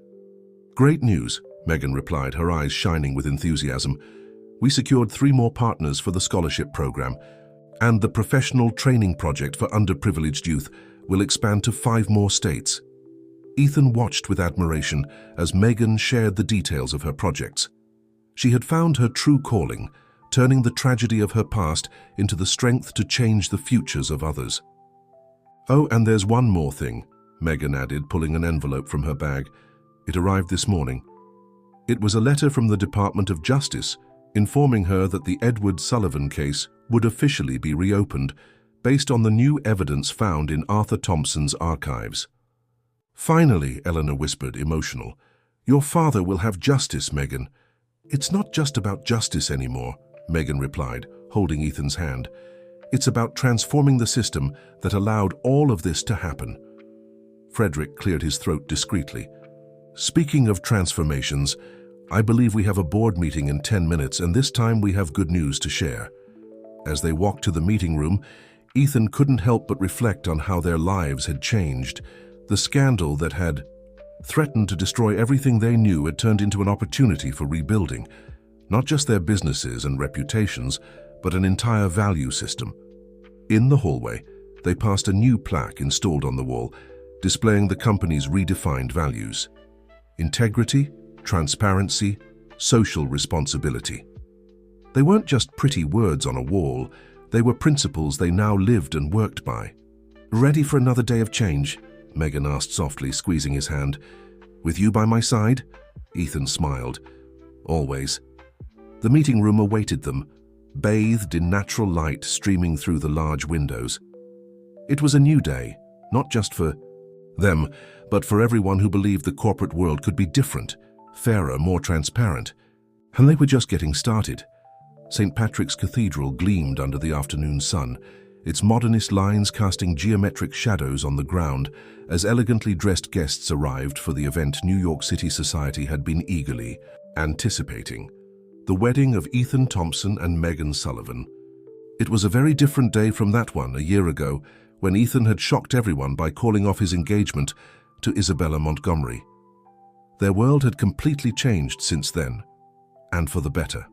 "Great news," Megan replied, her eyes shining with enthusiasm. "We secured 3 more partners for the scholarship program, and the professional training project for underprivileged youth will expand to 5 more states." Ethan watched with admiration as Megan shared the details of her projects. She had found her true calling, turning the tragedy of her past into the strength to change the futures of others. "Oh, and there's one more thing," Megan added, pulling an envelope from her bag. It arrived this morning. It was a letter from the Department of Justice informing her that the Edward Sullivan case would officially be reopened based on the new evidence found in Arthur Thompson's archives. "Finally," Eleanor whispered, emotional. "Your father will have justice, Megan." "It's not just about justice anymore," Megan replied, holding Ethan's hand. "It's about transforming the system that allowed all of this to happen." Frederick cleared his throat discreetly. "Speaking of transformations, I believe we have a board meeting in 10 minutes, and this time we have good news to share." As they walked to the meeting room, Ethan couldn't help but reflect on how their lives had changed. The scandal that had threatened to destroy everything they knew had turned into an opportunity for rebuilding, not just their businesses and reputations, but an entire value system. In the hallway, they passed a new plaque installed on the wall, displaying the company's redefined values: integrity, transparency, social responsibility. They weren't just pretty words on a wall, they were principles they now lived and worked by. "Ready for another day of change?" Megan asked softly, squeezing his hand. "With you by my side?" Ethan smiled. "Always." The meeting room awaited them, bathed in natural light streaming through the large windows. It was a new day, not just for them, but for everyone who believed the corporate world could be different, fairer, more transparent. And they were just getting started. St. Patrick's Cathedral gleamed under the afternoon sun, its modernist lines casting geometric shadows on the ground as elegantly dressed guests arrived for the event New York City society had been eagerly anticipating: the wedding of Ethan Thompson and Megan Sullivan. It was a very different day from that one a year ago, when Ethan had shocked everyone by calling off his engagement to Isabella Montgomery. Their world had completely changed since then, and for the better.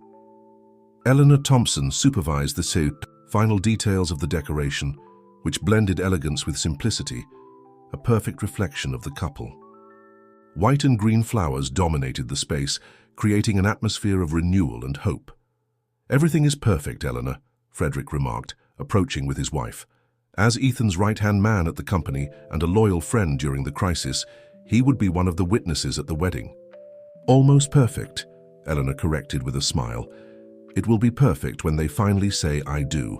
Eleanor Thompson supervised the final details of the decoration, which blended elegance with simplicity, a perfect reflection of the couple. White and green flowers dominated the space, creating an atmosphere of renewal and hope. "Everything is perfect, Eleanor," Frederick remarked, approaching with his wife. As Ethan's right-hand man at the company and a loyal friend during the crisis, he would be one of the witnesses at the wedding. "Almost perfect," Eleanor corrected with a smile. "It will be perfect when they finally say I do."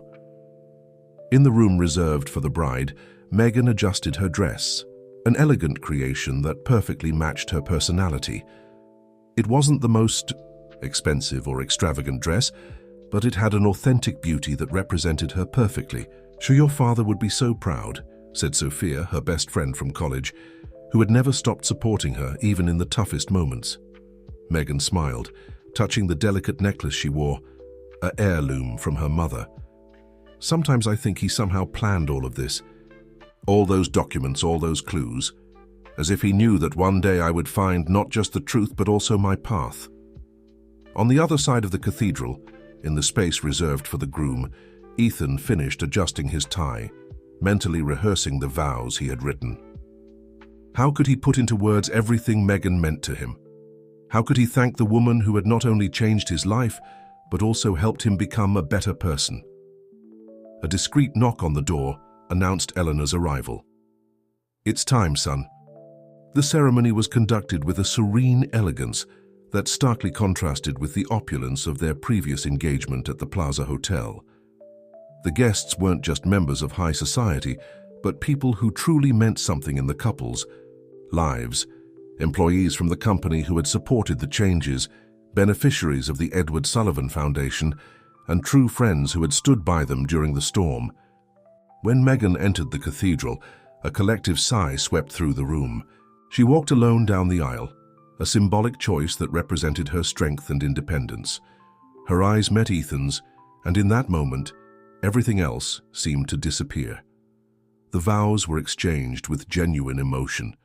In the room reserved for the bride, Megan adjusted her dress, an elegant creation that perfectly matched her personality. It wasn't the most expensive or extravagant dress, but it had an authentic beauty that represented her perfectly. "Sure, your father would be so proud," said Sophia, her best friend from college, who had never stopped supporting her even in the toughest moments. Megan smiled, touching the delicate necklace she wore, an heirloom from her mother. "Sometimes I think he somehow planned all of this. All those documents, all those clues, as if he knew that one day I would find not just the truth but also my path." On the other side of the cathedral, in the space reserved for the groom, Ethan finished adjusting his tie, mentally rehearsing the vows he had written. How could he put into words everything Megan meant to him? How could he thank the woman who had not only changed his life, but also helped him become a better person? A discreet knock on the door announced Eleanor's arrival. "It's time, son." The ceremony was conducted with a serene elegance that starkly contrasted with the opulence of their previous engagement at the Plaza Hotel. The guests weren't just members of high society, but people who truly meant something in the couple's lives, employees from the company who had supported the changes, beneficiaries of the Edward Sullivan Foundation, and true friends who had stood by them during the storm. When Meghan entered the cathedral, a collective sigh swept through the room. She walked alone down the aisle, a symbolic choice that represented her strength and independence. Her eyes met Ethan's, and in that moment, everything else seemed to disappear. The vows were exchanged with genuine emotion.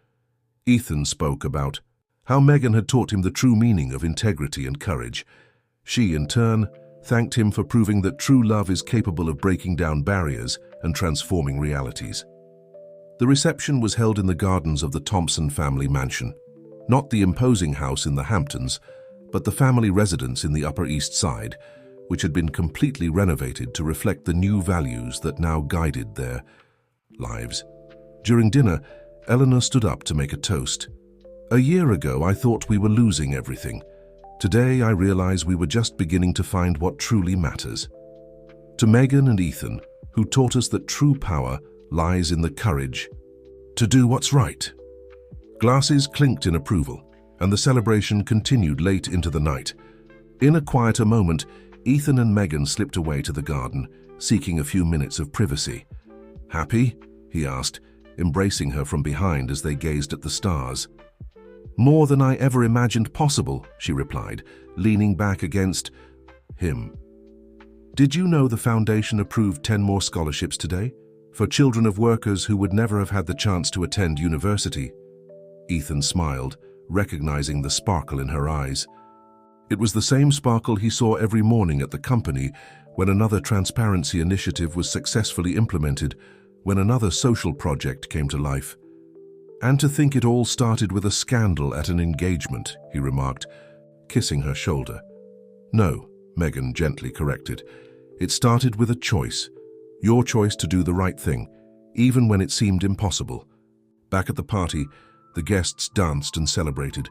Ethan spoke about how Meghan had taught him the true meaning of integrity and courage. She, in turn, thanked him for proving that true love is capable of breaking down barriers and transforming realities. The reception was held in the gardens of the Thompson family mansion, not the imposing house in the Hamptons, but the family residence in the Upper East Side, which had been completely renovated to reflect the new values that now guided their lives. During dinner, Eleanor stood up to make a toast. "A year ago, I thought we were losing everything. Today, I realize we were just beginning to find what truly matters." To Meghan and Ethan, who taught us that true power lies in the courage to do what's right. Glasses clinked in approval, and the celebration continued late into the night. In a quieter moment, Ethan and Meghan slipped away to the garden, seeking a few minutes of privacy. "Happy?" he asked, embracing her from behind as they gazed at the stars. "More than I ever imagined possible," she replied, leaning back against him. "Did you know the foundation approved 10 more scholarships today? For children of workers who would never have had the chance to attend university?" Ethan smiled, recognizing the sparkle in her eyes. It was the same sparkle he saw every morning at the company when another transparency initiative was successfully implemented, when another social project came to life. "And to think it all started with a scandal at an engagement," he remarked, kissing her shoulder. "No," Meghan gently corrected. "It started with a choice. Your choice to do the right thing, even when it seemed impossible." Back at the party, the guests danced and celebrated.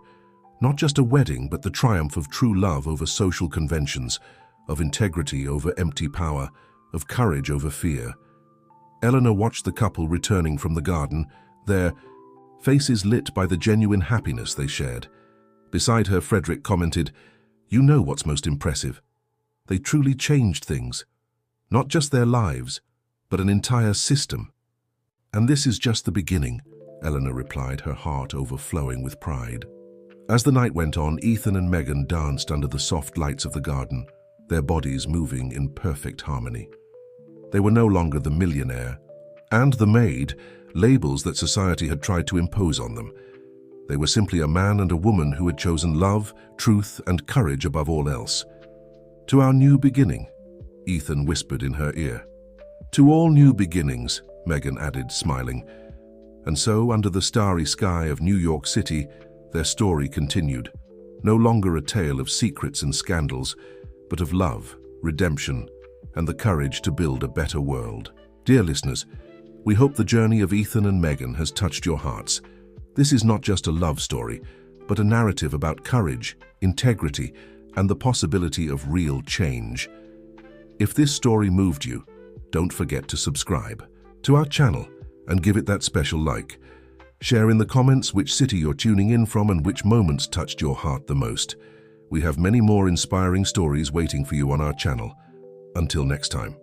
Not just a wedding, but the triumph of true love over social conventions, of integrity over empty power, of courage over fear. Eleanor watched the couple returning from the garden, their faces lit by the genuine happiness they shared. Beside her, Frederick commented, "You know what's most impressive? They truly changed things. Not just their lives, but an entire system." "And this is just the beginning," Eleanor replied, her heart overflowing with pride. As the night went on, Ethan and Meghan danced under the soft lights of the garden, their bodies moving in perfect harmony. They were no longer the millionaire and the maid, labels that society had tried to impose on them. They were simply a man and a woman who had chosen love, truth, and courage above all else. "To our new beginning," Ethan whispered in her ear. "To all new beginnings," Meghan added, smiling. And so, under the starry sky of New York City, their story continued, no longer a tale of secrets and scandals, but of love, redemption, and the courage to build a better world. Dear listeners, we hope the journey of Ethan and Meghan has touched your hearts. This is not just a love story, but a narrative about courage, integrity, and the possibility of real change. If this story moved you, don't forget to subscribe to our channel and give it that special like. Share in the comments which city you're tuning in from and which moments touched your heart the most. We have many more inspiring stories waiting for you on our channel. Until next time.